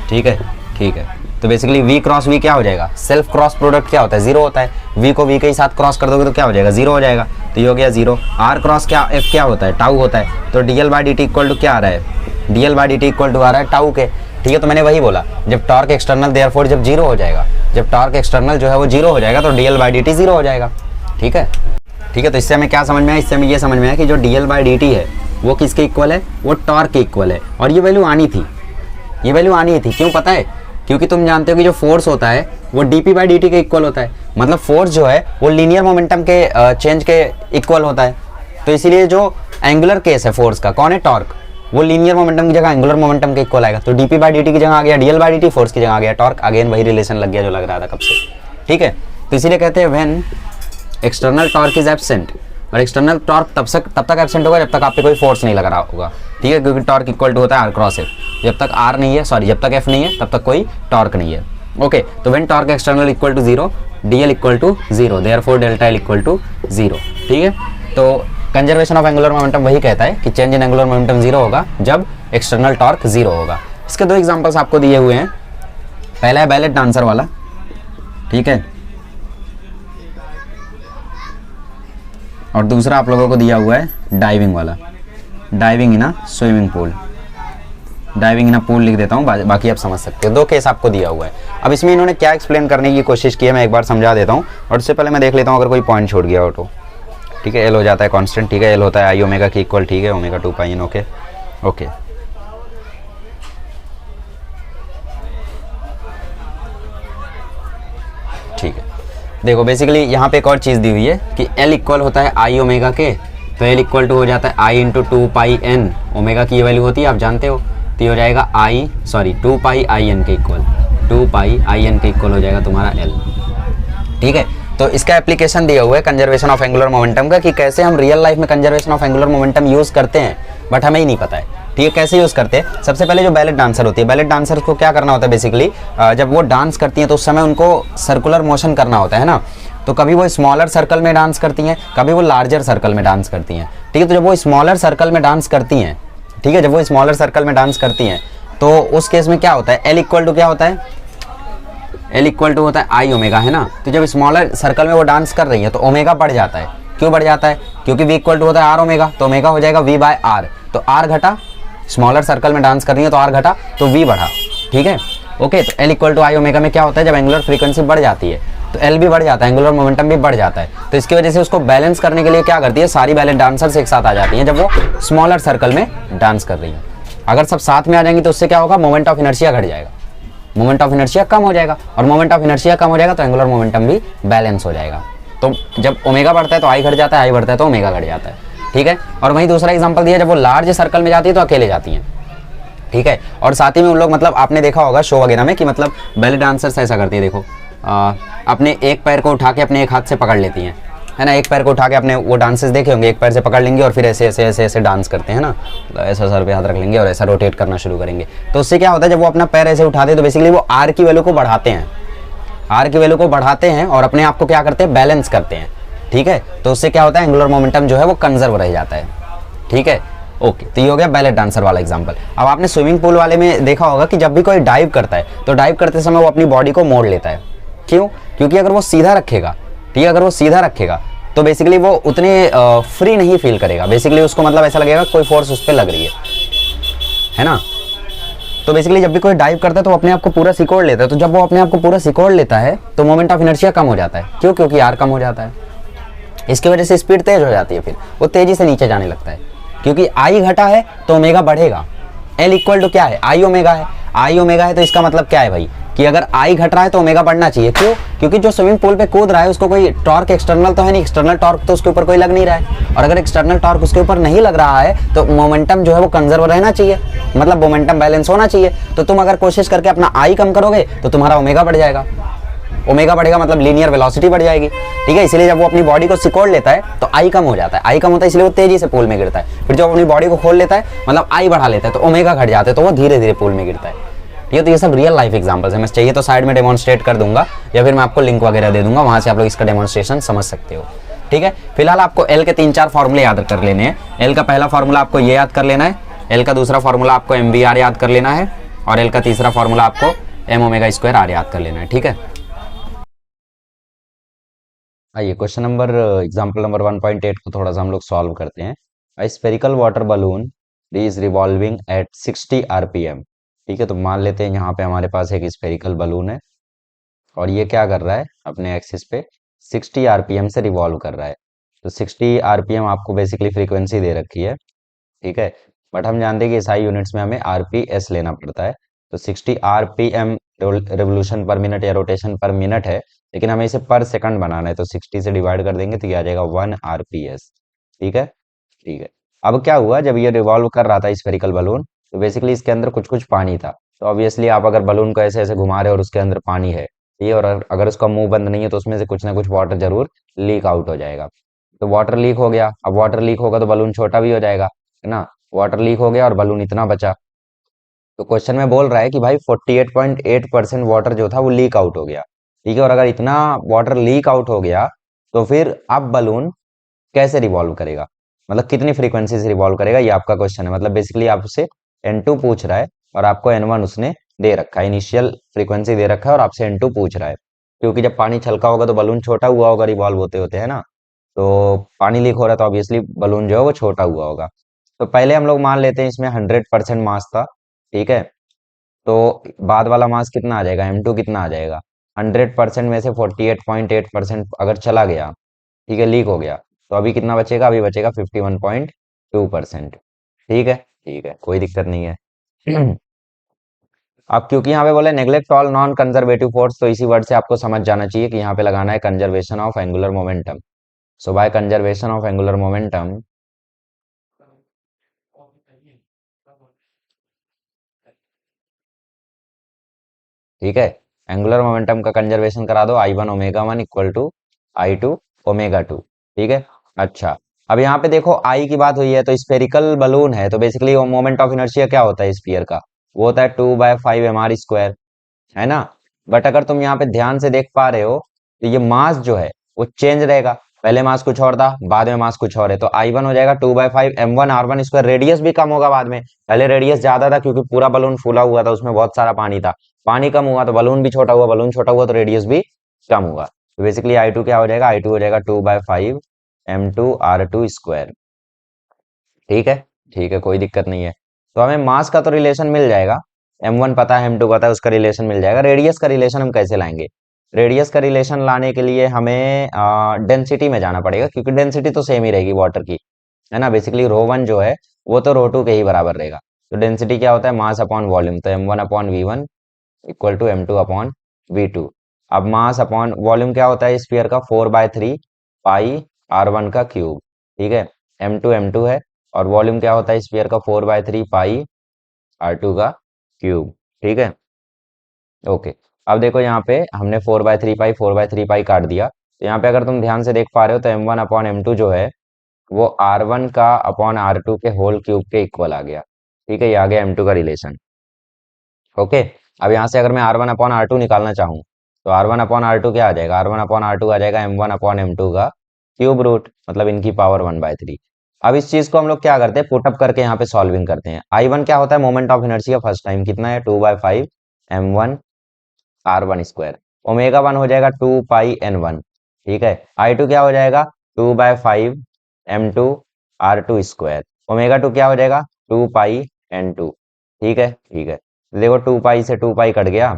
ठीक है, ठीक है। तो बेसिकली v क्रॉस v क्या हो जाएगा, सेल्फ क्रॉस प्रोडक्ट क्या होता है, जीरो होता है। v को v के ही साथ क्रॉस कर दोगे तो क्या हो जाएगा, जीरो हो जाएगा, तो ये हो गया जीरो। r क्रॉस क्या f क्या होता है, टाउ होता है, तो d l by D t equal to क्या आ रहा है, d l by D t equal to आ रहा है टाउ के, ठीक है। तो मैंने वही बोला, जब टॉर्क एक्सटर्नल देयरफॉर जब जीरो हो जाएगा, जब टॉर्क एक्सटर्नल जो है वो जीरो हो जाएगा तो d l by D T zero हो जाएगा, ठीक है, ठीक है। तो इससे हमें क्या समझ में आया, इससे हमें ये समझ में आया कि जो D l by D T है वो किसके इक्वल है, वो टॉर्क के इक्वल है। और ये वैल्यू आनी थी, ये वैल्यू आनी थी। क्यों पता है, क्योंकि तुम जानते हो कि जो फोर्स होता है वो dp बाई dt के इक्वल होता है। मतलब फोर्स जो है वो लीनियर मोमेंटम के चेंज के इक्वल होता है। तो इसीलिए जो एंगुलर केस है फोर्स का, कौन है, टॉर्क, वो लीनियर मोमेंटम की जगह एंगुलर मोमेंटम के इक्वल आएगा। तो dp बाई dt की जगह आ गया dl बाई dt, फोर्स की जगह आ गया टॉर्क। अगेन वही रिलेशन लग गया जो लग रहा था कब से, ठीक है। तो इसीलिए कहते हैं when external torque is absent, और एक्सटर्नल टॉर्क तब तक एब्सेंट होगा जब तक आप पे कोई फोर्स नहीं लग रहा होगा, ठीक है, क्योंकि टॉर्क इक्वल टू होता है आर क्रॉस एफ। जब तक आर नहीं है, सॉरी, जब तक एफ नहीं है तब तक कोई टॉर्क नहीं है। ओके, तो when torque external equal to zero, DL equal to zero, therefore delta L equal to zero, ठीक है। तो कंजर्वेशन ऑफ एंगुलर मोमेंटम वही कहता है कि change in angular momentum zero होगा जब एक्सटर्नल टॉर्क जीरो होगा। इसके दो एग्जांपल्स आपको दिए हुए हैं। पहला है बैलेट डांसर वाला, ठीक है, और दूसरा आप लोगों को दिया हुआ है डाइविंग वाला, डाइविंग इन अ स्विमिंग पूल। डाइविंग इन अ पूल लिख देता हूँ, बाकी आप समझ सकते हो। दो केस आपको दिया हुआ है। अब इसमें इन्होंने क्या एक्सप्लेन करने की कोशिश की है मैं एक बार समझा देता हूँ, और उससे पहले मैं देख लेता हूँ अगर कोई पॉइंट छूट गया हो तो, ठीक है। एल हो जाता है कांस्टेंट, ठीक है, एल होता है आई ओमेगा की इक्वल, ठीक है, ओमेगा 2 पाई एन, ओके ओके। ठीक है, देखो बेसिकली यहाँ पे एक और चीज़ दी हुई है कि L इक्वल होता है आई ओमेगा के, तो L इक्वल टू हो जाता है आई इंटू 2 पाई एन, ओमेगा की ये वैल्यू होती है आप जानते हो। तो ये हो जाएगा 2 पाई आई एन के इक्वल, 2 पाई आई एन के इक्वल हो जाएगा तुम्हारा L, ठीक है। तो इसका एप्लीकेशन दिया हुआ है कंजर्वेशन ऑफ एंगुलर मोमेंटम का, कि कैसे हम रियल लाइफ में conservation of angular momentum use करते हैं, बट हमें ही नहीं पता है, ठीक है, कैसे यूज़ करते हैं। सबसे पहले जो बैलेट डांसर होती है, बैलेट डांसर को क्या करना होता है बेसिकली, जब वो डांस करती हैं तो उस समय उनको सर्कुलर मोशन करना होता है ना। तो कभी वो स्मॉलर सर्कल में डांस करती हैं, कभी वो लार्जर सर्कल में डांस करती हैं, ठीक है। तो जब वो स्मॉलर सर्कल में डांस करती हैं, ठीक है, जब वो स्मॉलर सर्कल में डांस करती हैं तो उस केस में क्या होता है, एल इक्वल टू क्या होता है, एल इक्वल टू होता है आई ओमेगा, है ना। तो जब स्मॉलर सर्कल में वो डांस कर रही है तो ओमेगा बढ़ जाता है। क्यों बढ़ जाता है, क्योंकि वी इक्वल टू होता है आर ओमेगा, तो ओमेगा हो जाएगा वी बाय आर। तो आर घटा, स्मॉलर सर्कल में डांस कर रही है तो आर घटा तो वी बढ़ा, ठीक है, ओके। तो L equal to I omega में क्या होता है, जब एंगुलर फ्रीक्वेंसी बढ़ जाती है तो एल भी बढ़ जाता है, एंगुलर मोमेंटम भी बढ़ जाता है। तो इसकी वजह से उसको बैलेंस करने के लिए क्या करती है, सारी बैलेंस डांसर्स एक साथ आ जाती हैं जब वो स्मॉलर सर्कल में डांस कर रही है। अगर सब साथ में आ जाएंगी तो उससे क्या होगा, मोमेंट ऑफ इनर्शिया घट जाएगा, मोमेंट ऑफ इनर्शिया कम हो जाएगा, और मोमेंट ऑफ इनर्शिया कम हो जाएगा तो एंगुलर मोमेंटम भी बैलेंस हो जाएगा। तो जब ओमेगा बढ़ता है तो आई घट जाता है, आई बढ़ता है तो ओमेगा घट जाता है, ठीक है। और वहीं दूसरा एग्जांपल दिया, जब वो लार्ज सर्कल में जाती है तो अकेले जाती हैं, ठीक है। और साथ ही में उन लोग, मतलब आपने देखा होगा शो वगैरह में कि मतलब बैले डांसर्स ऐसा करती है, देखो अपने एक पैर को उठा के अपने एक हाथ से पकड़ लेती हैं, है ना। एक पैर को उठा के अपने वो डांसेस देखे होंगे, एक पैर से पकड़ लेंगे और फिर ऐसे ऐसे ऐसे ऐसे डांस करते हैं ना, मतलब ऐसा सर पे हाथ रख लेंगे और ऐसा रोटेट करना शुरू करेंगे। तो उससे क्या होता है, जब वो अपना पैर ऐसे उठाते हैं तो बेसिकली वो आर की वैल्यू को बढ़ाते हैं, आर की वैल्यू को बढ़ाते हैं और अपने आप को क्या करते हैं, बैलेंस करते हैं, ठीक है। तो उससे क्या होता है, एंगुलर मोमेंटम जो है वो कंजर्व रह जाता है, ठीक है, ओके। तो ये हो गया बैलेट डांसर वाला एग्जांपल। अब आपने स्विमिंग पूल वाले में देखा होगा कि जब भी कोई डाइव करता है तो डाइव करते समय वो अपनी बॉडी को मोड़ लेता है। क्यों, क्योंकि अगर वो सीधा रखेगा, ठीक है, अगर वो सीधा रखेगा तो बेसिकली वो उतने फ्री नहीं फील करेगा, बेसिकली उसको मतलब ऐसा लगेगा कोई फोर्स उस पर लग रही है ना। तो बेसिकली जब भी कोई डाइव करता है तो वो अपने आप को पूरा सिकोड़ लेता है। तो जब वो अपने आप को पूरा सिकोड़ लेता है तो मोमेंट ऑफ इनर्शिया कम हो जाता है। क्यों, क्योंकि आर कम हो जाता है, इसकी वजह से स्पीड तेज हो जाती है, फिर वो तेजी से नीचे जाने लगता है। क्योंकि आई घटा है तो ओमेगा बढ़ेगा, एल इक्वल टू क्या है, आई ओमेगा है, आई ओमेगा है, तो इसका मतलब क्या है भाई कि अगर आई घट रहा है तो ओमेगा बढ़ना चाहिए। क्यों, क्योंकि जो स्विमिंग पूल पे कूद रहा है उसको कोई टॉर्क एक्सटर्नल तो है नहीं, एक्सटर्नल टॉर्क तो उसके ऊपर कोई लग नहीं रहा है, और अगर एक्सटर्नल टॉर्क उसके ऊपर नहीं लग रहा है तो मोमेंटम जो है वो कंजर्व रहना चाहिए, मतलब मोमेंटम बैलेंस होना चाहिए। तो तुम अगर कोशिश करके अपना आई कम करोगे तो तुम्हारा ओमेगा बढ़ जाएगा, ओमेगा बढ़ेगा मतलब लीनियर वेलोसिटी बढ़ जाएगी, ठीक है। इसलिए जब वो अपनी बॉडी को सिकोड़ लेता है तो आई कम हो जाता है, आई कम होता है इसलिए वो तेजी से पूल में गिरता है। फिर जब अपनी बॉडी को खोल लेता है मतलब आई बढ़ा लेता है तो ओमेगा घट जाता है, तो वो धीरे धीरे पूल में गिरता है। ठीक है, तो ये सब रियल लाइफ एग्जांपल्स है। मैं चाहिए तो साइड में डेमोन्स्ट्रेट कर दूंगा या फिर मैं आपको लिंक वगैरह दे दूंगा, वहां से आप लोग इसका डेमोन्स्ट्रेशन समझ सकते हो। ठीक है, फिलहाल आपको एल के 3-4 फॉर्मूले याद कर लेने हैं। एल का पहला फॉर्मूला आपको ये याद कर लेना है, एल का दूसरा फॉर्मूला आपको MVR याद कर लेना है, और एल का तीसरा फॉर्मूला आपको m⍵² याद कर लेना है। ठीक है, आइए क्वेश्चन नंबर एग्जाम्पल नंबर 1.8 को थोड़ा सा हम लोग सॉल्व करते हैं। A spherical water balloon is revolving at 60 RPM। ठीक है, तो मान लेते हैं यहाँ पे हमारे पास एक स्फेरिकल बलून है और ये क्या कर रहा है, अपने एक्सिस पे 60 RPM से रिवॉल्व कर रहा है। तो 60 RPM आपको बेसिकली फ्रीक्वेंसी दे रखी है, ठीक है। बट हम जानते हैं कि एसआई यूनिट्स में हमें आरपीएस लेना पड़ता है। तो 60 आरपीएम रेवोल्यूशन पर मिनट या रोटेशन पर मिनट है, लेकिन हमें इसे पर सेकंड बनाना है, तो 60 से डिवाइड कर देंगे तो ये आ जाएगा 1 आरपीएस। ठीक है, ठीक है। अब क्या हुआ, जब ये रिवॉल्व कर रहा था स्फेरिकल बलून, तो बेसिकली इसके अंदर कुछ कुछ पानी था। तो ऑब्वियसली आप अगर बलून को ऐसे ऐसे घुमा रहे हो और उसके अंदर पानी है, ये, और अगर उसका मुंह बंद नहीं है तो उसमें से कुछ ना कुछ वाटर जरूर लीक आउट हो जाएगा। तो वाटर लीक हो गया, अब वाटर लीक होगा तो बलून छोटा भी हो जाएगा, है ना। वाटर लीक हो गया और बलून इतना बचा। तो क्वेश्चन में बोल रहा है कि भाई 48.8% वाटर जो था वो लीक आउट हो गया। ठीक है, और अगर इतना वाटर लीक आउट हो गया तो फिर अब बलून कैसे रिवॉल्व करेगा, मतलब कितनी फ्रीक्वेंसी से रिवॉल्व करेगा, ये आपका क्वेश्चन है। मतलब बेसिकली आपसे N2 पूछ रहा है और आपको N1 उसने दे रखा है, इनिशियल फ्रीक्वेंसी दे रखा है और आपसे N2 पूछ रहा है। क्योंकि जब पानी छलका होगा तो बलून छोटा हुआ होगा रिवॉल्व होते होते, है ना। तो पानी लीक हो रहा है तो ऑब्वियसली बलून जो है वो छोटा हुआ होगा। तो पहले हम लोग मान लेते हैं इसमें 100% मास था। ठीक है, तो बाद वाला मास कितना आ जाएगा, M2 कितना आ जाएगा, 100% में से 48.8% अगर चला गया, ठीक है, लीक हो गया, तो अभी कितना बचेगा, अभी बचेगा 51.2%। ठीक है, ठीक है, कोई दिक्कत नहीं है। अब क्योंकि यहाँ पे बोले neglect all non conservative force, तो इसी वर्ड से आपको समझ जाना चाहिए कि यहाँ पे लगाना है conservation of angular momentum. So by conservation of angular momentum, ठीक है, एंगुलर मोमेंटम का कंजर्वेशन करा दो, I1 omega 1 equal to I2 omega 2। ठीक है, अच्छा। अब यहाँ पे देखो आई की बात हुई है, तो स्फेरिकल बलून है, तो बेसिकली वो मोमेंट ऑफ इनर्शिया क्या होता है स्फीयर का, वो होता है 2/5 mr², है ना। बट अगर तुम यहाँ पे ध्यान से देख पा रहे हो तो ये मास जो है वो चेंज रहेगा। पहले मास कुछ और था, बाद में मास कुछ और है, तो आई वन हो जाएगा 2/5 m1 r1²। रेडियस भी कम होगा बाद में, पहले रेडियस ज्यादा था क्योंकि पूरा बलून फूला हुआ था, उसमें बहुत सारा पानी था। पानी कम हुआ तो बलून भी छोटा हुआ, बलून छोटा हुआ तो रेडियस भी कम हुआ। तो बेसिकली आई टू क्या हो जाएगा, आई टू हो जाएगा 2/5 m2 r2²। ठीक है, ठीक है, कोई दिक्कत नहीं है। तो हमें मास का तो रिलेशन मिल जाएगा, M1 पता है, M2 पता है, उसका रिलेशन मिल जाएगा। रेडियस का रिलेशन हम कैसे लाएंगे, रेडियस का रिलेशन लाने के लिए हमें डेंसिटी में जाना पड़ेगा, क्योंकि डेंसिटी तो सेम ही रहेगी वाटर की, है ना। बेसिकली ρ1 जो है वो तो ρ2 के ही बराबर रहेगा। तो डेंसिटी क्या होता है, मास अपॉन वॉल्यूम, तो M1/V1 इक्वल टू M2/V2। अब मास अपॉन वॉल्यूम क्या होता है स्फीयर का, 4/3 पाई R1 का क्यूब। ठीक है, M2 है, और वॉल्यूम क्या होता है स्फीयर का, 4/3 पाई R2 का क्यूब। ठीक है, ओके। अब देखो यहाँ पे हमने 4/3 पाई काट दिया, तो यहाँ पे अगर तुम ध्यान से देख पा रहे हो तो M1/M2 जो है वो R1 का अपॉन R2 के होल क्यूब के इक्वल आ गया। ठीक है, ये आ गया M2 का रिलेशन। ओके, अब यहाँ से अगर मैं R1/R2 निकालना चाहूँ, तो R1/R2 क्या आ जाएगा, R1/R2 आ जाएगा M1/M2 का क्यूब रूट, मतलब इनकी पावर 1/3। अब इस चीज को हम लोग क्या करते हैं, पुटअप करके यहाँ पे सॉल्विंग करते हैं। I1 क्या होता है, moment of inertia first time कितना है, 2/5 m1 r1²। ओमेगा 1 हो जाएगा 2πn1। ठीक है, I2 क्या हो जाएगा, 2/5 m2 r2²। ओमेगा 2 क्या हो जाएगा, 2πn2। ठीक है, ठीक है, देखो 2 पाई से 2 पाई कट गया,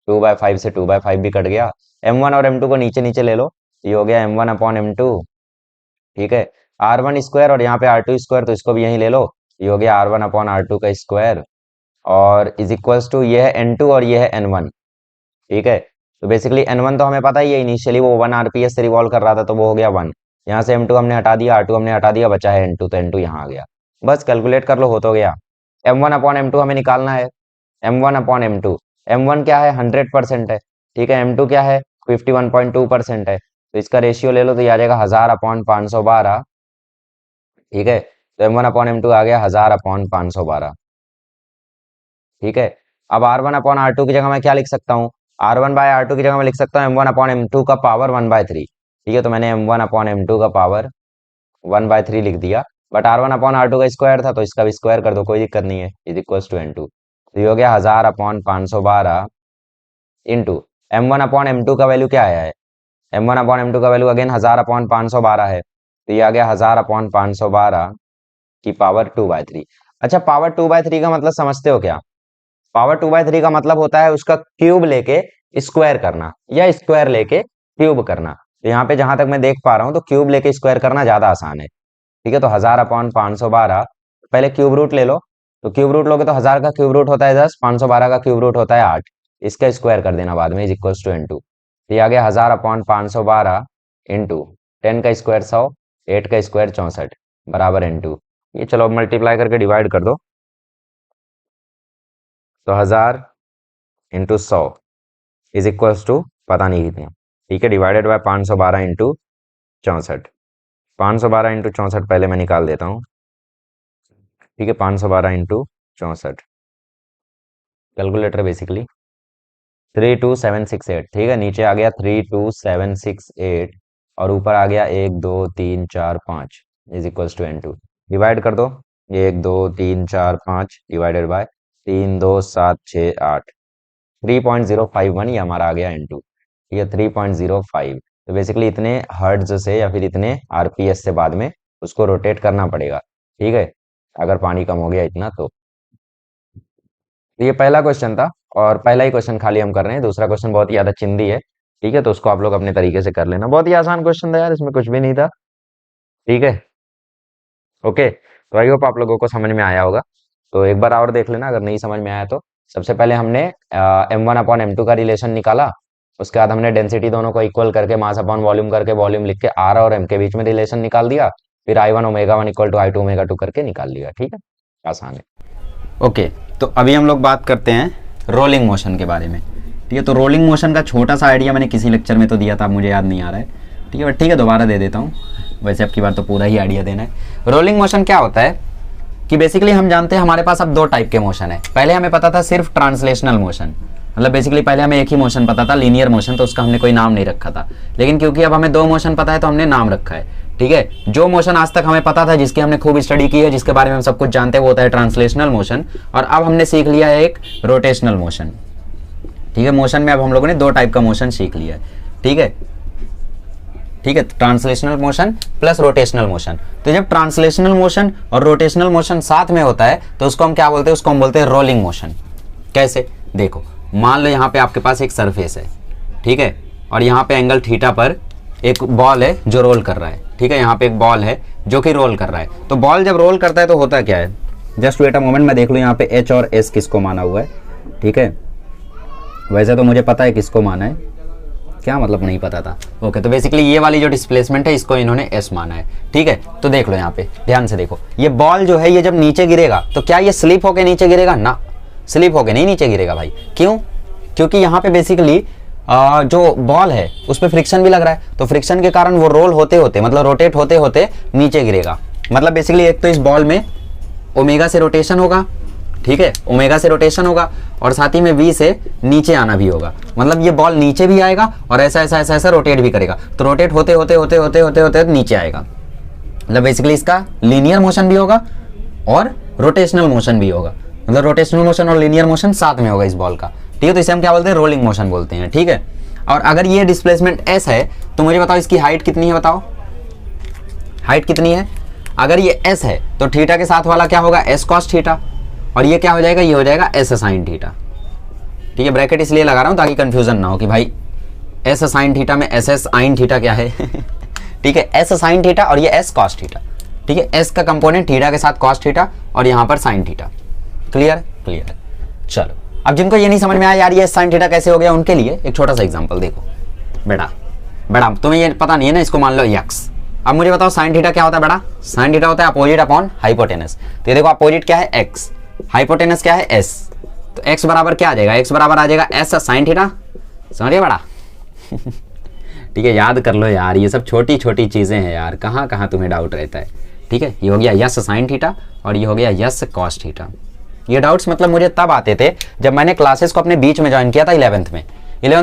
2/5 से 2/5 भी कट गया। M1 और M2 को नीचे नीचे ले लो, ये हो गया M1/M2। ठीक है, R1² और यहाँ पे R2², तो इसको भी यहीं ले लो, ये हो गया R1/R2 का स्क्वायर, और इज इक्वल्स टू ये है N2 और ये है N1। ठीक है, तो बेसिकली N1 तो हमें पता ही है, इनिशियली वो 1 आरपीएस से रिवॉल्व कर रहा था, तो वो हो गया 1। यहाँ से M2 हमने हटा दिया, R2 हमने हटा दिया, बचा है N2, तो N2 यहाँ आ गया। बस कैलकुलेट कर लो, हो तो गया। M1/M2 हमें निकालना है, M1/M2, M1 क्या है, 100% है। ठीक है, M2 क्या है, 51.2% है, तो इसका रेशियो ले लो तो ये आ जाएगा 1000/512। ठीक है, तो M1/M2 आ गया 1000/512। ठीक है, अब R1/R2 की जगह मैं क्या लिख सकता हूँ, R1/R2 की जगह मैं लिख सकता हूँ M1/M2 का पावर 1/3। ठीक है, तो मैंने M1/M2 का पावर 1/3 लिख दिया। बट R1/R2 का स्क्वायर था, तो इसका भी स्क्वायर कर दो, कोई दिक्कत नहीं है, इज इक्वल टू N2। तो ये हो गया 1000/512 इंटू M1/M2 का वैल्यू क्या आया है, M1/M2 का वैल्यू अगेन 1000/512 है, तो ये आ गया 1000/512 की पावर 2/3। अच्छा, पावर 2/3 का मतलब समझते हो क्या, पावर 2/3 का मतलब होता है उसका क्यूब लेके स्क्वायर करना, या स्क्वायर लेके क्यूब करना। तो यहाँ पे जहां तक मैं देख पा रहा हूँ तो क्यूब लेके स्क्वायर करना ज्यादा आसान है। ठीक है, तो 1000/512, पहले क्यूब रूट ले लो, तो क्यूब रूट लोगे तो 1000 का क्यूब रूट होता है 10, 512 का क्यूब रूट होता है 8, इसका स्क्वायर कर देना बाद में इज इक्वल्स टू इनटू, तो ये आ गया 1000 अपॉन 512 इंटू 10 का स्क्वायर 100, 8 का स्क्वायर 64 बराबर इनटू, ये चलो मल्टीप्लाई करके डिवाइड कर दो, तो 1000 इंटू 100 इज इक्वल्स टू पता नहीं कितना, ठीक है, डिवाइडेड बाय 512 इंटू 64, 512 इंटू 64 पहले मैं निकाल देता हूँ, ठीक है, 512 इंटू 64, कैलकुलेटर बेसिकली 32768, ठीक है, नीचे आ गया 32768 और ऊपर आ गया 1 2 3 4 5 is equals to N2, divide कर दो, 1 2 3 4 5 डिवाइडेड बाय 3 2 7 6 8, 3.051 ये हमारा आ गया N2, ठीक है, 3.05, तो बेसिकली इतने हर्ट्ज से या फिर इतने आरपीएस से बाद में उसको रोटेट करना पड़ेगा, ठीक है, अगर पानी कम हो गया इतना तो ये पहला क्वेश्चन था और पहला ही क्वेश्चन खाली हम कर रहे हैं, दूसरा क्वेश्चन बहुत ही ज्यादा चिंदी है, ठीक है, तो उसको आप लोग अपने तरीके से कर लेना, बहुत ही आसान क्वेश्चन था यार, इसमें कुछ भी नहीं था, ठीक है, ओके, तो आई होप आप लोगों को समझ में आया होगा, तो एक बार और देख लेना अगर नहीं समझ में आया तो। सबसे पहले हमने m1 अपॉन m2 का रिलेशन निकाला, उसके बाद हमने डेंसिटी दोनों को इक्वल करके मास अपॉन वॉल्यूम करके वॉल्यूम लिख के r और m के बीच में रिलेशन निकाल दिया, फिर I1 omega 1 equal to I2 omega 2 करके निकाल लिया, ठीक है, आसान है। ओके, तो अभी हम लोग बात करते हैं रोलिंग मोशन के बारे में, ठीक है, तो रोलिंग मोशन का छोटा सा आइडिया मैंने किसी लेक्चर में तो दिया था, मुझे याद नहीं आ रहा है, ठीक है, बट ठीक है दोबारा दे देता हूँ, वैसे अब की बार तो पूरा ही आइडिया देना है। रोलिंग मोशन क्या होता है कि बेसिकली हम जानते हैं हमारे पास अब दो टाइप के मोशन है, पहले हमें पता था सिर्फ ट्रांसलेशनल मोशन, मतलब बेसिकली पहले हमें एक ही मोशन पता था लीनियर मोशन, तो उसका हमने कोई नाम नहीं रखा था, लेकिन क्योंकि अब हमें दो मोशन पता है तो हमने नाम रखा है, ठीक है, जो मोशन आज तक हमें पता था जिसकी हमने खूब स्टडी की है जिसके बारे में हम सब कुछ जानते हैं वो होता है ट्रांसलेशनल मोशन, और अब हमने सीख लिया है एक रोटेशनल मोशन, ठीक है, मोशन में अब हम लोगों ने दो टाइप का मोशन सीख लिया है, ठीक है, ठीक है, translational motion plus rotational motion, तो जब ट्रांसलेशनल मोशन और रोटेशनल मोशन साथ में होता है तो उसको हम क्या बोलते हैं, उसको हम बोलते हैं रोलिंग मोशन। कैसे, देखो मान लो यहाँ पे आपके पास एक सरफेस है, ठीक है, और यहाँ पे एंगल थीटा पर एक बॉल है जो रोल कर रहा है, ठीक है, यहाँ पे एक बॉल है जो कि रोल कर रहा है, तो बॉल जब रोल करता है तो होता क्या है, जस्ट वेट अ मोमेंट, मैं देख लूँ यहाँ पे एच और एस किसको माना हुआ है, ठीक है, वैसे तो मुझे पता है किसको माना है, क्या मतलब नहीं पता था, ओके, तो बेसिकली ये वाली जो डिस्प्लेसमेंट है इसको इन्होंने एस माना है, ठीक है, तो देख लो यहाँ पे ध्यान से देखो, ये बॉल जो है ये जब नीचे गिरेगा तो क्या ये स्लिप होके नीचे गिरेगा, ना स्लिप होके नहीं नीचे गिरेगा भाई, क्यों, क्योंकि यहाँ पे बेसिकली जो बॉल है उस पर फ्रिक्शन भी लग रहा है, तो फ्रिक्शन के कारण वो रोल होते होते मतलब रोटेट होते होते नीचे गिरेगा, मतलब बेसिकली एक तो इस बॉल में ओमेगा से रोटेशन होगा, ठीक है, ओमेगा से रोटेशन होगा और साथ ही में वी से नीचे आना भी होगा, मतलब ये बॉल नीचे भी आएगा और ऐसा ऐसा ऐसा ऐसा रोटेट भी करेगा, तो रोटेट होते होते होते होते होते होते नीचे आएगा, मतलब बेसिकली इसका लीनियर मोशन भी होगा और रोटेशनल मोशन भी होगा, मतलब रोटेशनल मोशन और लीनियर मोशन साथ में होगा इस बॉल का, ठीक है, तो इसे हम क्या बोलते हैं, रोलिंग मोशन बोलते हैं, ठीक है, और अगर ये डिस्प्लेसमेंट एस है तो मुझे बताओ इसकी हाइट कितनी है, बताओ हाइट कितनी है, अगर ये एस है तो थीटा के साथ वाला क्या होगा, एस कॉस थीटा, और ये क्या हो जाएगा, ये हो जाएगा एस साइन थीटा, ठीक है, ब्रैकेट इसलिए लगा रहा हूं ताकि कंफ्यूजन ना हो कि भाई एस साइन थीटा में एस एस साइन थीटा क्या है ठीक है, एस साइन थीटा और ये एस कॉस थीटा, ठीक है, एस का कंपोनेंट थीटा के साथ कॉस थीटा और यहाँ पर साइन थीटा, क्लियर क्लियर, चलो अब जिनको ये नहीं समझ में आया यार ये साइन थीटा कैसे हो गया, उनके लिए एक छोटा सा एग्जांपल देखो, बेटा तुम्हें ये पता नहीं है ना, इसको मान लो एक्स, अब मुझे बताओ साइन थीटा क्या होता है, बेटा साइन थीटा होता है अपोजिट अपॉन हाइपोटेनस, तो ये देखो अपोजिट क्या है एक्स, हाइपोटेनस क्या है एस, तो एक्स बराबर क्या आ जाएगा, एक्स बराबर आ जाएगा एस साइन थीटा, समझिए बड़ा ठीक है, याद कर लो यार, ये सब छोटी छोटी चीजें हैं यार, कहाँ कहाँ तुम्हें डाउट रहता है, ठीक है, ये हो गया यस साइन थीटा और ये हो गया यस कॉस थीटा, ये डाउट्स मतलब मुझे तब आते थे जब मैंने क्लासेस को अपने बीच में ज्वाइन किया था 11th में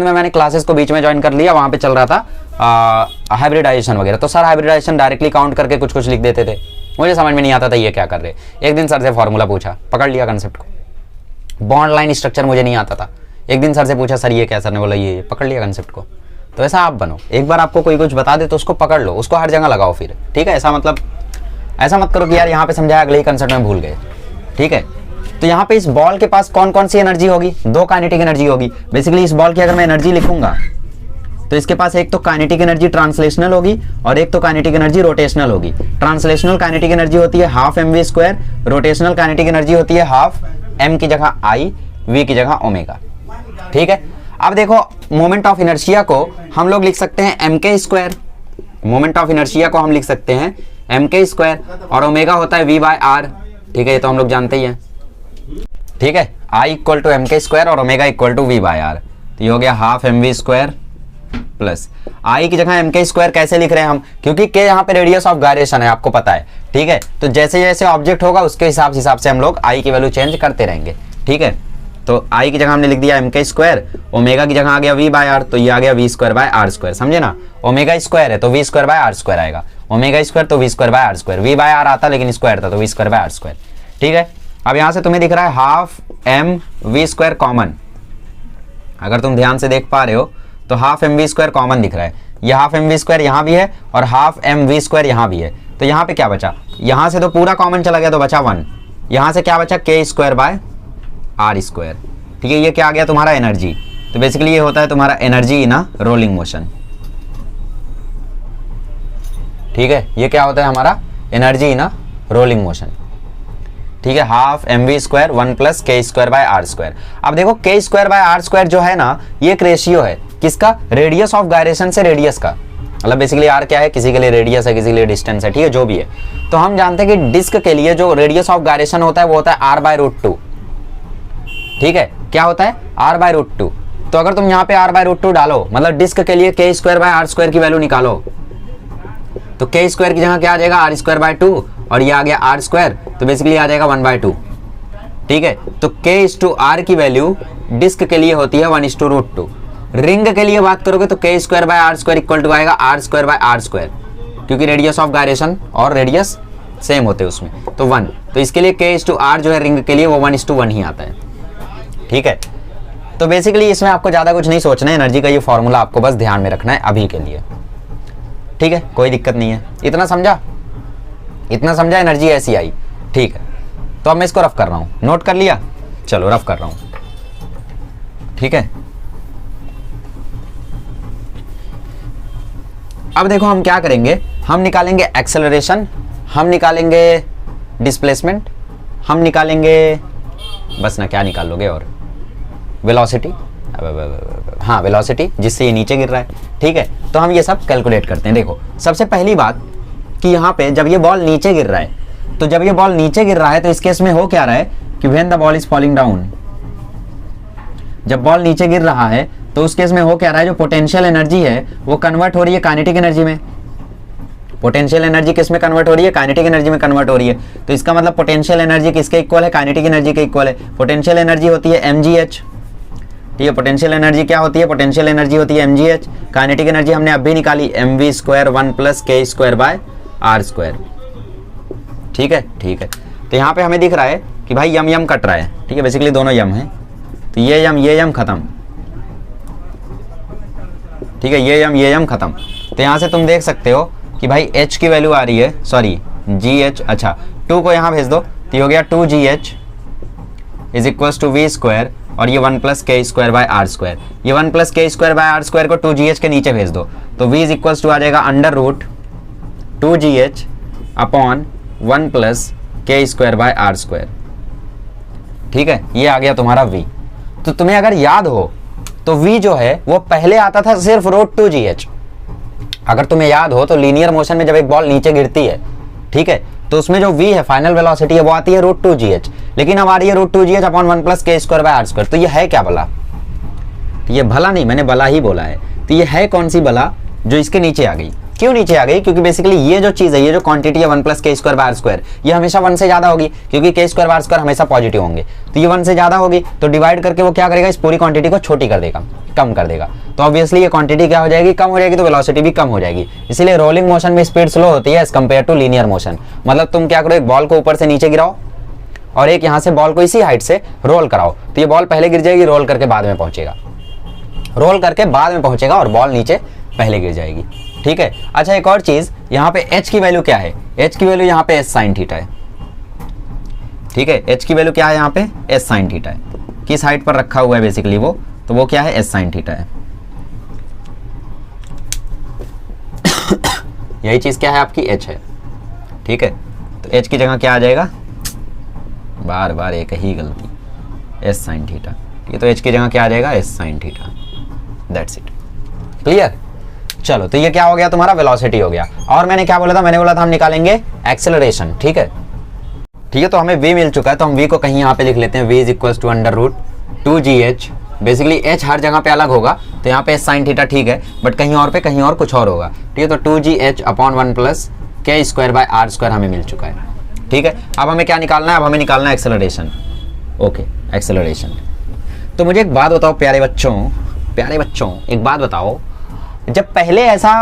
मैंने क्लासेस को बीच में ज्वाइन कर लिया, वहां पे चल रहा था हाइब्रिडाइजेशन वगैरह, तो सर हाइब्रिडाइजेशन डायरेक्टली काउंट करके कुछ कुछ लिख देते थे, मुझे समझ में नहीं आता था ये क्या कर रहे, एक दिन सर से फॉर्मूला पूछा, पकड़ लिया कंसेप्ट को, बॉन्ड लाइन स्ट्रक्चर मुझे नहीं आता था, एक दिन सर से पूछा सर ये क्या, सर ने बोला ये, पकड़ लिया कंसेप्ट को, तो ऐसा आप बनो, एक बार आपको कोई कुछ बता दे तो उसको पकड़ लो, उसको हर जगह लगाओ फिर, ठीक है, ऐसा मतलब ऐसा मत करो कि यार यहाँ पे समझाया अगले ही कंसेप्ट में भूल गए, ठीक है, तो यहाँ पे इस बॉल के पास कौन कौन सी एनर्जी होगी, दो काइनेटिक एनर्जी होगी, बेसिकली इस बॉल की अगर मैं एनर्जी लिखूंगा तो इसके पास एक तो काइनेटिक एनर्जी ट्रांसलेशनल होगी और एक तो काइनेटिक एनर्जी रोटेशनल होगी। ट्रांसलेशनल काइनेटिक एनर्जी होती है half mv square, rotational kinetic energy होती है हाफ m की जगह i, v की जगह ओमेगा। ठीक है, अब देखो मोमेंट ऑफ इनर्शिया को हम लोग लिख सकते हैं mk square, moment of inertia को हम लिख सकते हैं mk स्क्वायर, और ओमेगा होता है v बाय आर। ठीक है, ये तो हम लोग जानते ही हैं। ठीक है, I equal to mk square और omega equal to v by r, तो ये हो गया half mv square plus I की जगह mk स्क्वायर कैसे लिख रहे हैं हम, क्योंकि k यहाँ पे रेडियस ऑफ गायरेशन है, आपको पता है। ठीक है, तो जैसे जैसे ऑब्जेक्ट होगा उसके हिसाब से हम लोग I की वैल्यू चेंज करते रहेंगे। ठीक है, तो I की जगह हमने लिख दिया mk स्क्वायर, ओमेगा की जगह आ गया v बाय आर, तो ये आ गया v square by are square, समझे ना। ओमेगा स्क्वायर है तो v square by are square आएगा, ओमेगा स्क्वायर तो v square by are square, v by R आता लेकिन स्क्वायर था तो v square by are square. ठीक है, अब यहां से तुम्हें दिख रहा है half m v square common, अगर तुम ध्यान से देख पा रहे हो तो हाफ mv स्क्वायर कॉमन दिख रहा है, यह हाफ mv स्क्वायर यहाँ भी है और हाफ mv स्क्वायर यहाँ भी है, तो यहाँ पे क्या बचा, यहाँ से तो पूरा कॉमन चला गया तो बचा 1, यहाँ से क्या बचा k square by are square. ठीक है, ये क्या आ गया तुम्हारा एनर्जी, तो बेसिकली ये होता है तुम्हारा energy in a rolling motion. ठीक है, ये क्या होता है हमारा energy in a rolling motion. ठीक है, half mv square 1 plus k square by are square. अब देखो k square by are square जो है ना, ये एक रेशियो है किसका, रेडियस ऑफ गायरेशन से रेडियस का, मतलब बेसिकली r क्या है, किसी के लिए रेडियस है किसी के लिए डिस्टेंस है। ठीक है, जो भी है, तो हम जानते हैं कि डिस्क के लिए जो रेडियस ऑफ गायरेशन होता है वो होता है r बाय रूट 2। ठीक है, क्या होता है r बाय रूट 2, तो अगर तुम यहाँ पे r बाय रूट 2 डालो, मतलब डिस्क के लिए k square by are square की वैल्यू निकालो, तो k स्क्वायर की जगह क्या आ जाएगा r स्क्वायर बाय 2 और ये आ गया r स्क्वायर, तो बेसिकली आ जाएगा 1 बाय 2। ठीक है, तो k इज टू r की वैल्यू डिस्क के लिए होती है 1 इज टू रूट 2। रिंग के लिए बात करोगे तो k square by are square equal to आएगा r square by are square, क्योंकि रेडियस ऑफ गायरेशन और रेडियस सेम होते हैं उसमें, तो 1, तो इसके लिए k इज टू r जो है रिंग के लिए वो 1 इज टू 1 ही आता है। ठीक है, तो बेसिकली इसमें आपको ज्यादा कुछ नहीं सोचना है, एनर्जी का ये फॉर्मूला आपको बस ध्यान में रखना है अभी के लिए। ठीक है, कोई दिक्कत नहीं है, इतना समझा, इतना समझा, एनर्जी ऐसी आई। ठीक है, तो अब मैं इसको रफ कर रहा हूं, नोट कर लिया, चलो रफ कर रहा हूं। ठीक है, अब देखो हम क्या करेंगे, हम निकालेंगे एक्सेलरेशन, हम निकालेंगे डिस्प्लेसमेंट, हम निकालेंगे, बस ना क्या निकाल लोगे, और वेलोसिटी, हाँ वेलोसिटी जिससे ये नीचे गिर रहा है। ठीक है, तो हम ये सब कैलकुलेट करते हैं। देखो सबसे पहली बात कि यहाँ पे जब ये बॉल नीचे गिर रहा है, तो जब ये बॉल नीचे गिर रहा है तो इस केस में हो क्या रहा है कि when the ball is falling down, जब बॉल नीचे गिर रहा है तो उस केस में हो क्या रहा है, जो पोटेंशियल एनर्जी है वो कन्वर्ट हो रही है काइनेटिक एनर्जी में। पोटेंशियल एनर्जी किस में कन्वर्ट हो रही है, काइनेटिक एनर्जी में कन्वर्ट हो रही है, तो इसका मतलब पोटेंशियल एनर्जी किसके इक्वल है, काइनेटिक एनर्जी के इक्वल है। पोटेंशियल एनर्जी होती है mgh। ठीक है, पोटेंशियल एनर्जी क्या होती है, पोटेंशियल एनर्जी होती है mgh। काइनेटिक एनर्जी हमने अभी निकाली mv square 1 plus k square by are square. ठीक है, ठीक है, तो यहाँ पे हमें दिख रहा है कि भाई यम यम कट रहा है। ठीक है, बेसिकली दोनों यम है, तो ये यम खत्म। ठीक है, ये यम खत्म, तो यहाँ से तुम देख सकते हो कि भाई h की वैल्यू आ रही है, सॉरी gh, अच्छा 2 को यहाँ भेज दो तो ये हो गया 2gh is equals to v square और ये 1 plus k square by are square. ये 1 plus k square by are square को 2gh के नीचे भेज दो तो v इज इक्वल्स टू आ जाएगा under root 2gh upon 1 plus k square by are square. ठीक है, ये आ गया तुम्हारा v। तो तुम्हें अगर याद हो तो v जो है वो पहले आता था सिर्फ रूट 2gh। अगर तुम्हें याद हो तो लीनियर मोशन में जब एक बॉल नीचे गिरती है, ठीक है, तो उसमें जो v है फाइनल वेलोसिटी है वो आती है रूट 2gh, लेकिन अब आ रही है root 2gh upon 1 plus k square by are square. तो ये है क्या भला, तो ये भला नहीं, मैंने भला ही बोला है, तो ये है कौन सी भला जो इसके नीचे आ गई। क्यों नीचे आ गई, क्योंकि बेसिकली ये जो चीज है, ये जो क्वांटिटी है 1 plus k square by are square, ये हमेशा 1 से ज्यादा होगी, क्योंकि k square by are square हमेशा पॉजिटिव होंगे, तो ये 1 से ज्यादा होगी, तो डिवाइड करके वो क्या करेगा, इस पूरी क्वांटिटी को छोटी कर देगा, कम कर देगा। तो ऑब्वियसली ये क्वांटिटी क्या हो जाएगी, कम हो जाएगी, तो वेलोसिटी भी कम हो जाएगी। इसीलिए रोलिंग मोशन में स्पीड स्लो होती है as compare to linear motion. मतलब तुम क्या करो, एक बॉल को ऊपर से नीचे गिराओ और एक यहाँ से बॉल को इसी हाइट से रोल कराओ, तो ये बॉल पहले गिर जाएगी, रोल करके बाद में पहुंचेगा, रोल करके बाद में पहुंचेगा और बॉल नीचे पहले गिर जाएगी। ठीक है, अच्छा एक और चीज, यहाँ पे h की वैल्यू क्या है, h की वैल्यू यहाँ पे s sin थीटा है। ठीक है, h की वैल्यू क्या है यहाँ पे, s sin थीटा है। किस हाइट पर रखा हुआ है बेसिकली वो, तो वो क्या है, s sin थीटा है। यही चीज़ क्या है आपकी एच है, ठीक है। तो एच की जगह क्या आ जाएगा, बार बार एक ही गलती, एस साइन थीटा, ठीक है। तो एच की जगह क्या आ जाएगा, S sine theta, that's it, clear. चलो तो ये क्या हो गया, तुम्हारा वेलोसिटी हो गया। और मैंने क्या बोला था, मैंने बोला था हम निकालेंगे एक्सेलरेशन, ठीक है। ठीक है, तो हमें v मिल चुका है, तो हम v को कहीं यहाँ पे लिख लेते हैं, v is equal to under root 2gh। Basically h हर जगह पे अलग होगा, तो यहाँ पे साइन थीटा ठीक है, बट कहीं और पे कहीं और कुछ और होगा, ठीक है। तो 2gh upon 1 plus K square by are square हमें मिल चुका है, ठीक है। अब हमें क्या निकालना है, अब हमें निकालना है एक्सेलरेशन, ओके एक्सेलरेशन। तो मुझे एक बात बताओ प्यारे बच्चों एक बात बताओ, जब पहले ऐसा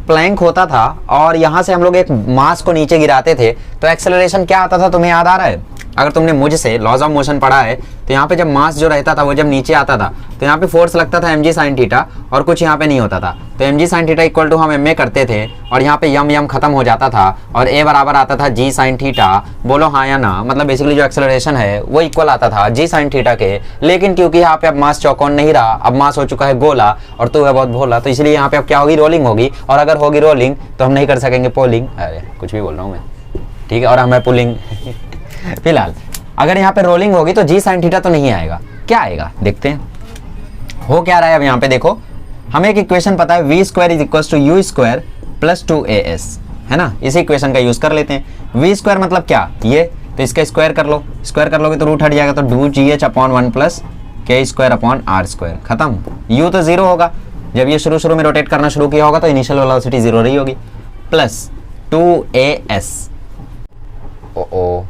प्लैंक होता था और यहाँ से हम लोग एक मास को नीचे गिराते थे तो एक्सेलरेशन क्या आता था, तुम्हें याद आ रहा है? अगर तुमने मुझसे लॉज ऑफ मोशन पढ़ा है तो यहाँ पे जब मास जो रहता था वो जब नीचे आता था तो यहाँ पे फोर्स लगता था mg साइन थीटा, और कुछ यहाँ पे नहीं होता था। तो mg sine theta equal to हम ma करते थे और यहाँ पे यम खत्म हो जाता था और a बराबर आता था g साइन थीटा। बोलो हाँ या ना, मतलब बेसिकली जो एक्सेलरेशन है वो इक्वल आता था g साइन थीटा के। लेकिन क्योंकि यहाँ पे अब मास चौकोन नहीं रहा, अब मास हो चुका है गोला और तू है बहुत भोला, तो इसलिए यहाँ पे अब क्या होगी, रोलिंग होगी। और अगर होगी रोलिंग तो हम नहीं कर सकेंगे पोलिंग, अरे कुछ भी बोल रहा हूँ मैं, ठीक है, और हमें पुलिंग फिलहाल अगर यहाँ पे रोलिंग होगी तो जी साइन थीटा तो नहीं आएगा, क्या आएगा देखते हैं। हो क्या रहा है अब यहाँ पे देखो, हमें एक इक्वेशन पता है, V square is equal to U square plus 2as, है ना। इसी इक्वेशन का यूज कर लेते हैं। वी स्क्वायर मतलब क्या, ये, तो इसका स्क्वायर कर लो, स्क्वायर कर लोगे तो रूट हट जाएगा, तो 2gh upon 1 plus K square upon are square, खत्म। यू तो जीरो होगा, जब ये शुरू में रोटेट करना शुरू किया होगा तो इनिशियल वेलोसिटी जीरो रही होगी, प्लस 2as। ओ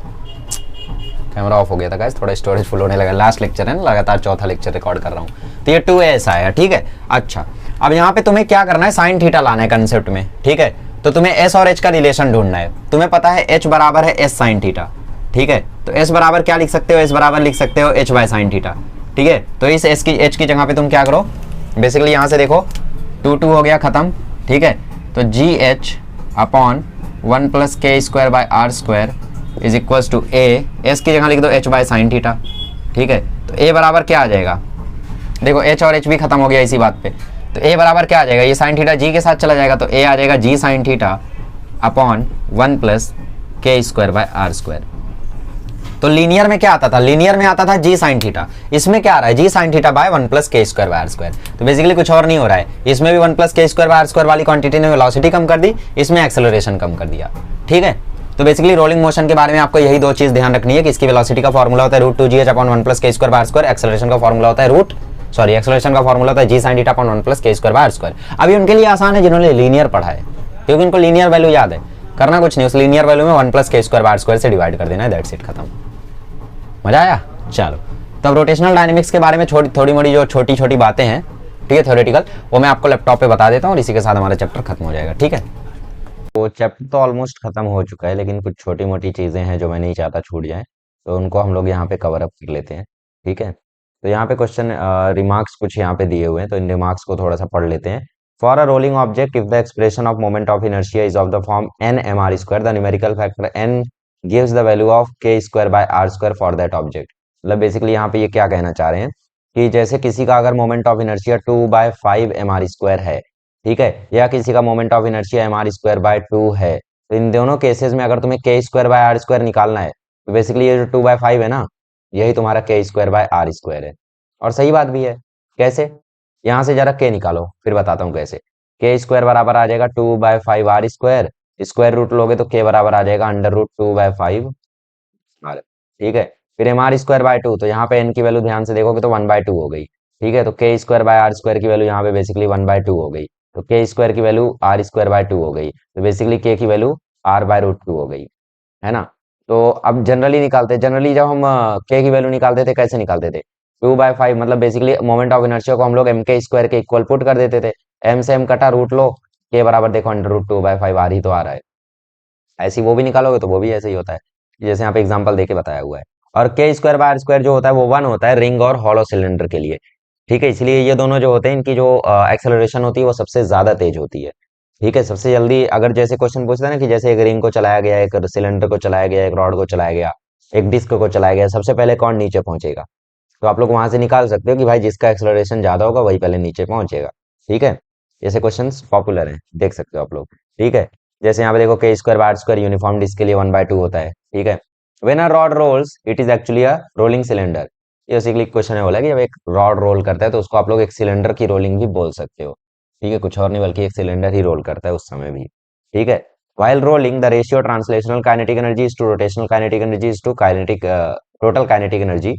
कैमरा ऑफ हो गया था गाइस, थोड़ा स्टोरेज फुल होने लगा, लास्ट लेक्चर है ना, लगातार चौथा लेक्चर रिकॉर्ड कर रहा हूँ, तो ये 2as आया, ठीक है। अच्छा अब यहाँ पे तुम्हें क्या करना है, साइन थीटा लाना है कंसेप्ट में, ठीक है। तो तुम्हें s और h का रिलेशन ढूंढना है। तुम्हें पता है h बराबर है s साइन थीटा, ठीक है। तो s बराबर क्या लिख सकते हो, s बराबर लिख सकते हो h बाय साइन थीटा, ठीक है। तो इस h की जगह पे तुम क्या करो, बेसिकली यहाँ से देखो 2 हो गया खत्म, ठीक है। तो gh upon 1 plus K square by are square is equals to A, S की जगह लिख दो h बाय साइन थीटा, ठीक है। तो a बराबर क्या आ जाएगा, देखो h और h भी खत्म हो गया इसी बात पे, तो a बराबर क्या आ जाएगा, ये साइन थीटा g के साथ चला जाएगा, तो a आ जाएगा g sine theta upon 1 plus K square by are square. तो लीनियर में क्या आता था, लीनियर में आता था g साइन थीटा, इसमें क्या आ रहा है, g sine theta by 1 plus K square by are square. तो बेसिकली कुछ और नहीं हो रहा है, इसमें भी 1 plus K square by are square वाली क्वांटिटी ने वेलोसिटी कम कर दी, इसमें एक्सेलरेशन कम कर दिया, ठीक है। तो बेसिकली रोलिंग मोशन के बारे में आपको यही दो चीज ध्यान रखनी है कि इसकी वेलोसिटी का फॉर्मूला होता है root 2gh upon 1 plus K square by are square, acceleration का फॉर्मूला होता है एक्सेलरेशन का फॉर्मूला होता है g sine theta upon 1 plus K square by are square. अभी उनके लिए आसान है जिन्होंने लीनियर पढ़ा है, क्योंकि उनको लीनियर वैल्यू याद है, करना कुछ नहीं, उस लीनियर वैल्यू में 1 plus K square by are square से डिवाइड कर देना है, दैट्स इट, खत्म। मजा आया। चलो तब रोटेशनल डायनेमिक्स के बारे में थोड़ी मोड़ी जो छोटी छोटी बातें हैं, ठीक है, थ्योरेटिकल, वो मैं आपको लैपटॉप पे बता देता हूँ और इसी के साथ हमारा चैप्टर खत्म हो जाएगा, ठीक है। तो चैप्टर तो ऑलमोस्ट खत्म हो चुका है, लेकिन कुछ छोटी मोटी चीज़ें हैं जो मैं नहीं चाहता छूट जाएं, तो उनको हम लोग यहाँ पे कवर अप कर लेते हैं, ठीक है। तो यहाँ पे क्वेश्चन रिमार्क्स कुछ यहाँ पे दिए हुए हैं, तो इन रिमार्क्स को थोड़ा सा पढ़ लेते हैं। For a rolling object if the expression of moment of inertia is of the form n m are square, the numerical factor n gives the value of k square by are square for that object. मतलब basically यहाँ पे ये क्या कहना चाह रहे हैं कि जैसे किसी का अगर moment of inertia 2/5 M R square है, ठीक है, या किसी का moment of inertia M are square by 2 है, तो इन दोनों केसेस में अगर तुम्हें के स्क्वायर बाय आर स्क्वायर निकालना है तो बेसिकली ये जो 2/5 है ना, यही तुम्हारा के स्क्वायर बाय आर स्क्वायर है। और सही बात भी है, कैसे, यहाँ से जरा के निकालो फिर बताता हूँ कैसे। के स्क्वायर बराबर आ जाएगा 2/5 आर स्क्वायर, स्क्वायर रूट लोगे तो के बराबर आ जाएगा अंडर रूट 2/5 आर, ठीक है। फिर एम आर स्क्वायर बाय 2, तो यहाँ पे एन की वैल्यू ध्यान से देखोगे तो 1/2 हो गई, ठीक है। तो के स्क्वायर बाय आर स्क्वायर की वैल्यू यहाँ पे बेसिकली 1/2 हो गई, तो के स्क्वायर की वैल्यू आर स्क्वायर बाय 2 हो गई, तो बेसिकली के की वैल्यू आर बाय रूट 2 हो गई, है ना। तो अब जनरली निकालते, जनरली जब हम के की वैल्यू निकालते थे कैसे निकालते थे, 2/5 मतलब बेसिकली मोमेंट ऑफ इनर्शिया को हम लोग एम के स्क्वायर के इक्वल पुट कर देते थे, एम से एम कटा रूट लो, के बराबर देखो अंडर रूट 2/5 आर ही तो आ रहा है। ऐसी वो भी निकालोगे तो वो भी ऐसे ही होता है, जैसे यहाँ पे एग्जांपल देके बताया हुआ है। और के स्क्वायर बाय आर स्क्वायर जो होता है वो 1 होता है रिंग और हॉलो सिलेंडर के लिए, ठीक है। इसलिए ये दोनों जो होते हैं इनकी जो एक्सेलरेशन होती है वो सबसे ज्यादा तेज होती है, ठीक है। सबसे जल्दी अगर जैसे क्वेश्चन पूछता है ना कि जैसे एक रिंग को चलाया गया, एक सिलेंडर को चलाया गया, एक रॉड को चलाया गया, एक डिस्क को चलाया गया, सबसे पहले कौन नीचे पहुंचेगा, तो आप लोग वहां से निकाल सकते हो कि भाई जिसका एक्सेलरेशन ज्यादा होगा वही पहले नीचे पहुंचेगा, ठीक है। ऐसे क्वेश्चंस पॉपुलर हैं, देख सकते हो आप लोग, ठीक है। जैसे यहाँ पे देखो K square by are square uniform disc के लिए 1/2 होता है, ठीक है। When a rod rolls it is actually a rolling cylinder. ये बेसिकली क्वेश्चन है, बोला कि जब एक रॉड रोल करता है तो उसको आप लोग एक सिलेंडर की रोलिंग भी बोल सकते हो, ठीक है। कुछ और नहीं बल्कि एक सिलेंडर ही रोल करता है उस समय भी, ठीक है। While rolling, the ratio translational kinetic energy is to rotational kinetic energy is to kinetic total kinetic energy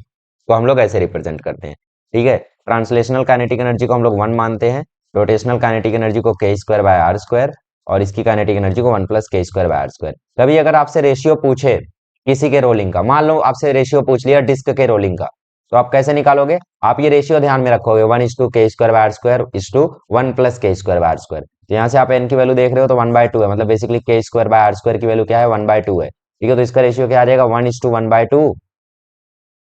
को हम लोग ऐसे रिप्रेजेंट करते हैं, ठीक है। ट्रांसलेशनल काइनेटिक एनर्जी को हम लोग 1 मानते हैं, रोटेशनल काइनेटिक एनर्जी को के स्क्वायर बाय आर स्क्वायर, और इसकी काइनेटिक एनर्जी को 1 plus K square by are square. कभी अगर आपसे रेशियो पूछे किसी के रोलिंग का, मान लो आपसे रेशियो पूछ लिया डिस्क के रोलिंग का, तो आप कैसे निकालोगे? आप ये रेशियो ध्यान में रखोगे, 1:2 K square by are square is to 1 plus K square by are square. तो यहाँ से आप एन की वैल्यू देख रहे हो तो 1/2 है, मतलब बेसिकली के स्क्वायर बाय आर स्क्वायर की वैल्यू क्या है? 1/2 है, ठीक है। तो इसका रेशियो क्या आ जाएगा? 1:1/2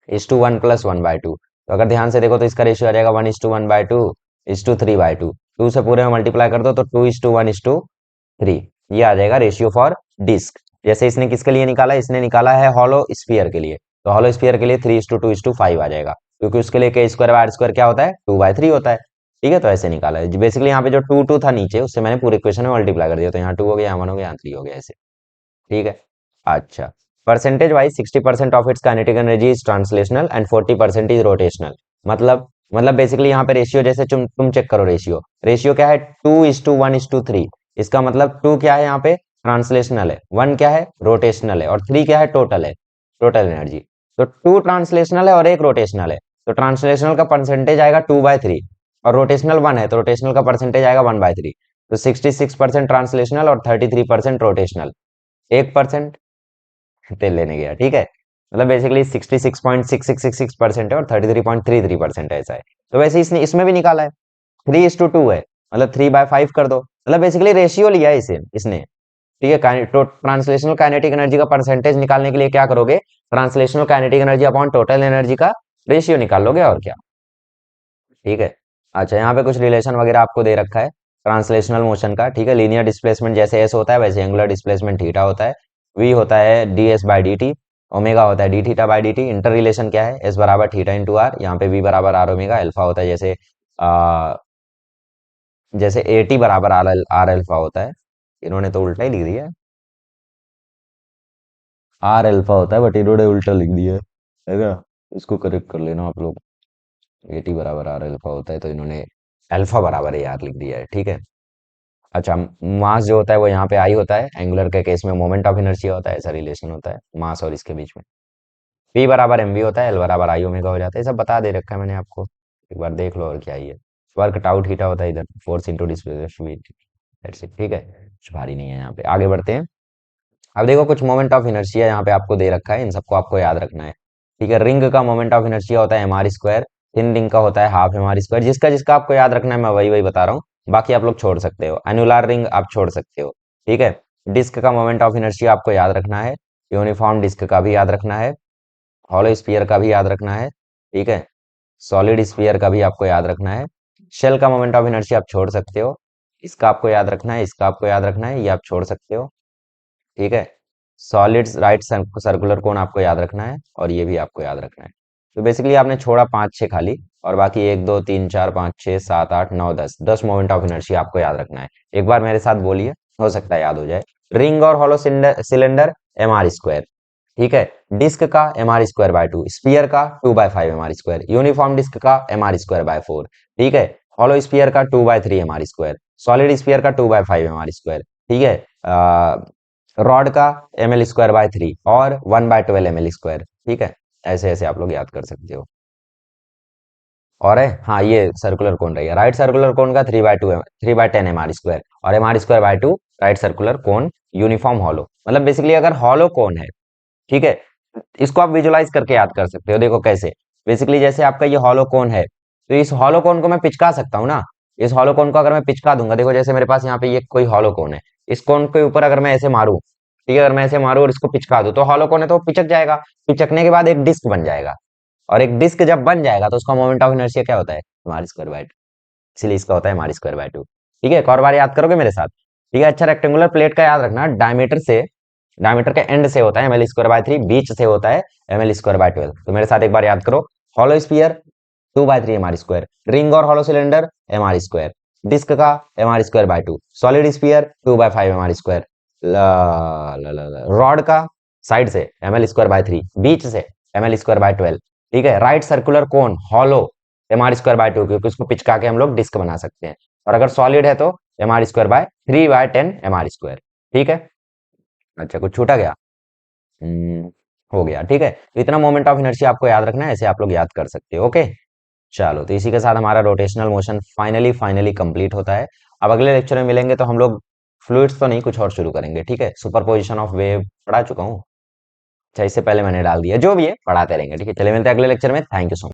इज टू 1 प्लस 1/2। तो अगर ध्यान से देखो तो इसका रेशियो आ जाएगा 1:1/2 इज टू 3/2। 2 से पूरे में मल्टीप्लाई कर दो तो 2:1:3, ये आ जाएगा रेशियो फॉर डिस्क। जैसे इसने किसके लिए निकाला? इसने निकाला है हॉलो स्फीयर के लिए, तो हॉलो स्फीयर के लिए 3:2:5 आ जाएगा, क्योंकि उसके लिए के स्क्वायर बाय आर स्क्वायर क्या होता है? 2/3 होता है, ठीक है। तो ऐसे निकाला है बेसिकली। यहाँ पे जो 2 था नीचे, उससे मैंने पूरे इक्वेशन में मल्टीप्लाई कर दिया, तो यहाँ 2 हो गया, यहाँ 1 हो गया, यहाँ 3 हो गया, ऐसे, ठीक है। अच्छा, percentage wise 60% of its kinetic energy is translational and 40% is rotational. मतलब बेसिकली यहाँ पे रेशियो, जैसे तुम चेक करो रेशियो, रेशियो क्या है? 2:1:3। इसका मतलब 2 क्या है यहाँ पे? ट्रांसलेशनल है, 1 क्या है? रोटेशनल है, और 3 क्या है? टोटल है, टोटल एनर्जी। तो 2 ट्रांसलेशनल है और 1 रोटेशनल है, तो ट्रांसलेशनल का परसेंटेज आएगा 2/3, और रोटेशनल 1 है, तो रोटेशनल का परसेंटेज आएगा 1/3। तो 66% ट्रांसलेशनल और 33% रोटेशनल। 1% तेल लेने गया, ठीक है। मतलब बेसिकली 66.6666% है और 33.33% ऐसा है। तो वैसे इसने इसमें भी निकाला है, 3:2 है, मतलब 3/5 कर दो, मतलब बेसिकली रेशियो लिया है इसे इसने, ठीक है। तो ट्रांसलेशनल काइनेटिक एनर्जी का परसेंटेज निकालने के लिए क्या करोगे? Translational kinetic energy upon total energy का रेशियो निकाल लोगे, और क्या, ठीक है। अच्छा, यहाँ पे कुछ रिलेशन वगैरह आपको दे रखा है ट्रांसलेशनल मोशन का, ठीक है। लीनियर डिस्प्लेसमेंट जैसे एस होता है वैसे एंगुलर डिस्प्लेसमेंट थीटा होता है। वी होता है D S by D T, omega होता है D theta by D T. Inter relation क्या है? एस बराबर थीटा इंटू आर, यहाँ पे वी बराबर आर ओमेगा। अल्फा होता है जैसे ए टी बराबर आर अल्फा होता है। इन्होंने तो उल्टा ही लिख दिया है, आर अल्फा होता है, बट इन्होंने उल्टा लिख दिया है ना। इसको करेक्ट कर लेना आप लोग। ए टी बराबर आर अल्फा होता है, तो इन्होंने अल्फा बराबर ए आर लिख दिया है, ठीक है। अच्छा, मास जो होता है वो यहाँ पे आई होता है, एंगुलर के केस में मोमेंट ऑफ इनर्शिया होता है, ऐसा रिलेशन होता है मास और इसके बीच में। पी बराबर एम वी होता है, एल बराबर आई ओमेगा हो जाता है। सब बता दे रखा है मैंने आपको, एक बार देख लो और क्या ही है। वर्क टाउ थीटा होता है इधर, force into displacement, that's it, ठीक है। कुछ भारी नहीं है, यहाँ पे आगे बढ़ते हैं। अब देखो कुछ मोमेंट ऑफ इनर्शिया यहाँ पे आपको दे रखा है, इन सबको आपको याद रखना है, ठीक है। रिंग का मोमेंट ऑफ इनर्शिया होता है M are square, thin ring का होता है हाफ एम आर स्क्वायर। जिसका जिसका आपको याद रखना है मैं वही वही बता रहा हूँ, बाकी आप लोग छोड़ सकते हो। एनुलर रिंग आप छोड़ सकते हो, ठीक है। डिस्क का मोमेंट ऑफ इनर्शिया आपको याद रखना है, यूनिफॉर्म डिस्क का भी याद रखना है, हॉलो स्फीयर का भी याद रखना है, ठीक है। सॉलिड स्फीयर का भी आपको याद रखना है। शेल का मोमेंट ऑफ इनर्शिया आप छोड़ सकते हो, इसका आपको याद रखना है, इसका आपको याद रखना है, ये आप छोड़ सकते हो, ठीक है। सॉलिड्स राइट सर्कुलर कोन आपको याद रखना है, और ये भी आपको याद रखना है। तो बेसिकली आपने छोड़ा 5-6 खाली, और बाकी 1 2 3 4 5 6 7 8 9 10 मोमेंट ऑफ इनर्शिया आपको याद रखना है। एक बार मेरे साथ बोलिए, हो सकता है याद हो जाए। रिंग और hollow cylinder M R square, ठीक है। डिस्क का M R square by 2, sphere का 2/5 M R square, uniform disc का एम आर स्क्वायर बाय 4, ठीक है। हॉलो स्पीयर का 2/3 M R square, solid sphere का 2/5 एम आर स्क्वायर, ठीक है। रॉड का एम एल स्क्वायर बाय 3 और 1/12 एम एल स्क्वायर, ठीक है। ऐसे ऐसे आप लोग याद कर सकते हो। और है, हाँ, ये सर्कुलर कोन रहेगा, राइट सर्कुलर कोन का 3/10 एम आर स्क्वायर, और M are square by 2 right circular cone uniform hollow. मतलब बेसिकली अगर हॉलो कोन है, ठीक है, इसको आप विजुलाइज करके याद कर सकते हो। देखो कैसे, बेसिकली जैसे आपका ये हॉलो कोन है, तो इस हॉलो कोन को मैं पिचका सकता हूँ ना। इस हॉलो कोन को अगर मैं पिचका दूंगा, देखो जैसे मेरे पास यहाँ पे ये कोई हॉलो कोन है, इस कोन के ऊपर अगर मैं ऐसे मारूं, ठीक है, अगर मैं ऐसे मारूं और इसको पिचका दूं, तो हॉलो कोन है तो वो पिचक जाएगा। पिचकने के बाद एक डिस्क बन जाएगा, और एक डिस्क जब बन जाएगा तो उसका मोमेंट ऑफ इनर्शिया क्या होता है? एम स्क्वायर बाय 2, इसलिए इसका होता है एम स्क्वायर बाय 2, ठीक है। एक और बार याद करोगे मेरे साथ, ठीक है। अच्छा, रेक्टेंगुलर प्लेट का याद रखना, डायमीटर के एंड से होता है एम एल स्क्वायर बाय 3, बीच से होता है एम एल स्क्वायर बाय 12। तो मेरे साथ एक बार याद करो, hollow sphere 2/3 M R square, ring और hollow cylinder M R square, disc का M R square by 2, solid sphere 2/5 M R square, rod का साइड से ml² by 3, बीच से ml²by 12, ठीक है। राइट सर्कुलर कोन हॉलो mr²by 2, क्योंकि उसको पिचका के हम लोग डिस्क बना सकते हैं। और अगर सॉलिड है तो mr²by 3/10 mr², ठीक है। अच्छा, कुछ छूटा गया? हम्म, हो गया, ठीक है। तो इतना मोमेंट ऑफ इनर्शिया आपको याद रखना है, ऐसे आप लोग याद कर सकते हो। ओके, चलो, तो इसी के साथ हमारा rotational motion finally finally complete होता है। अब अगले लेक्चर में मिलेंगे तो हम लोग फ्लूइड्स तो नहीं, कुछ और शुरू करेंगे, ठीक है। सुपरपोजिशन ऑफ वेव पढ़ा चुका हूँ। अच्छा, इससे पहले मैंने डाल दिया, जो भी है पढ़ाते रहेंगे, ठीक है। चलिए, मिलते हैं अगले लेक्चर में। Thank you so much.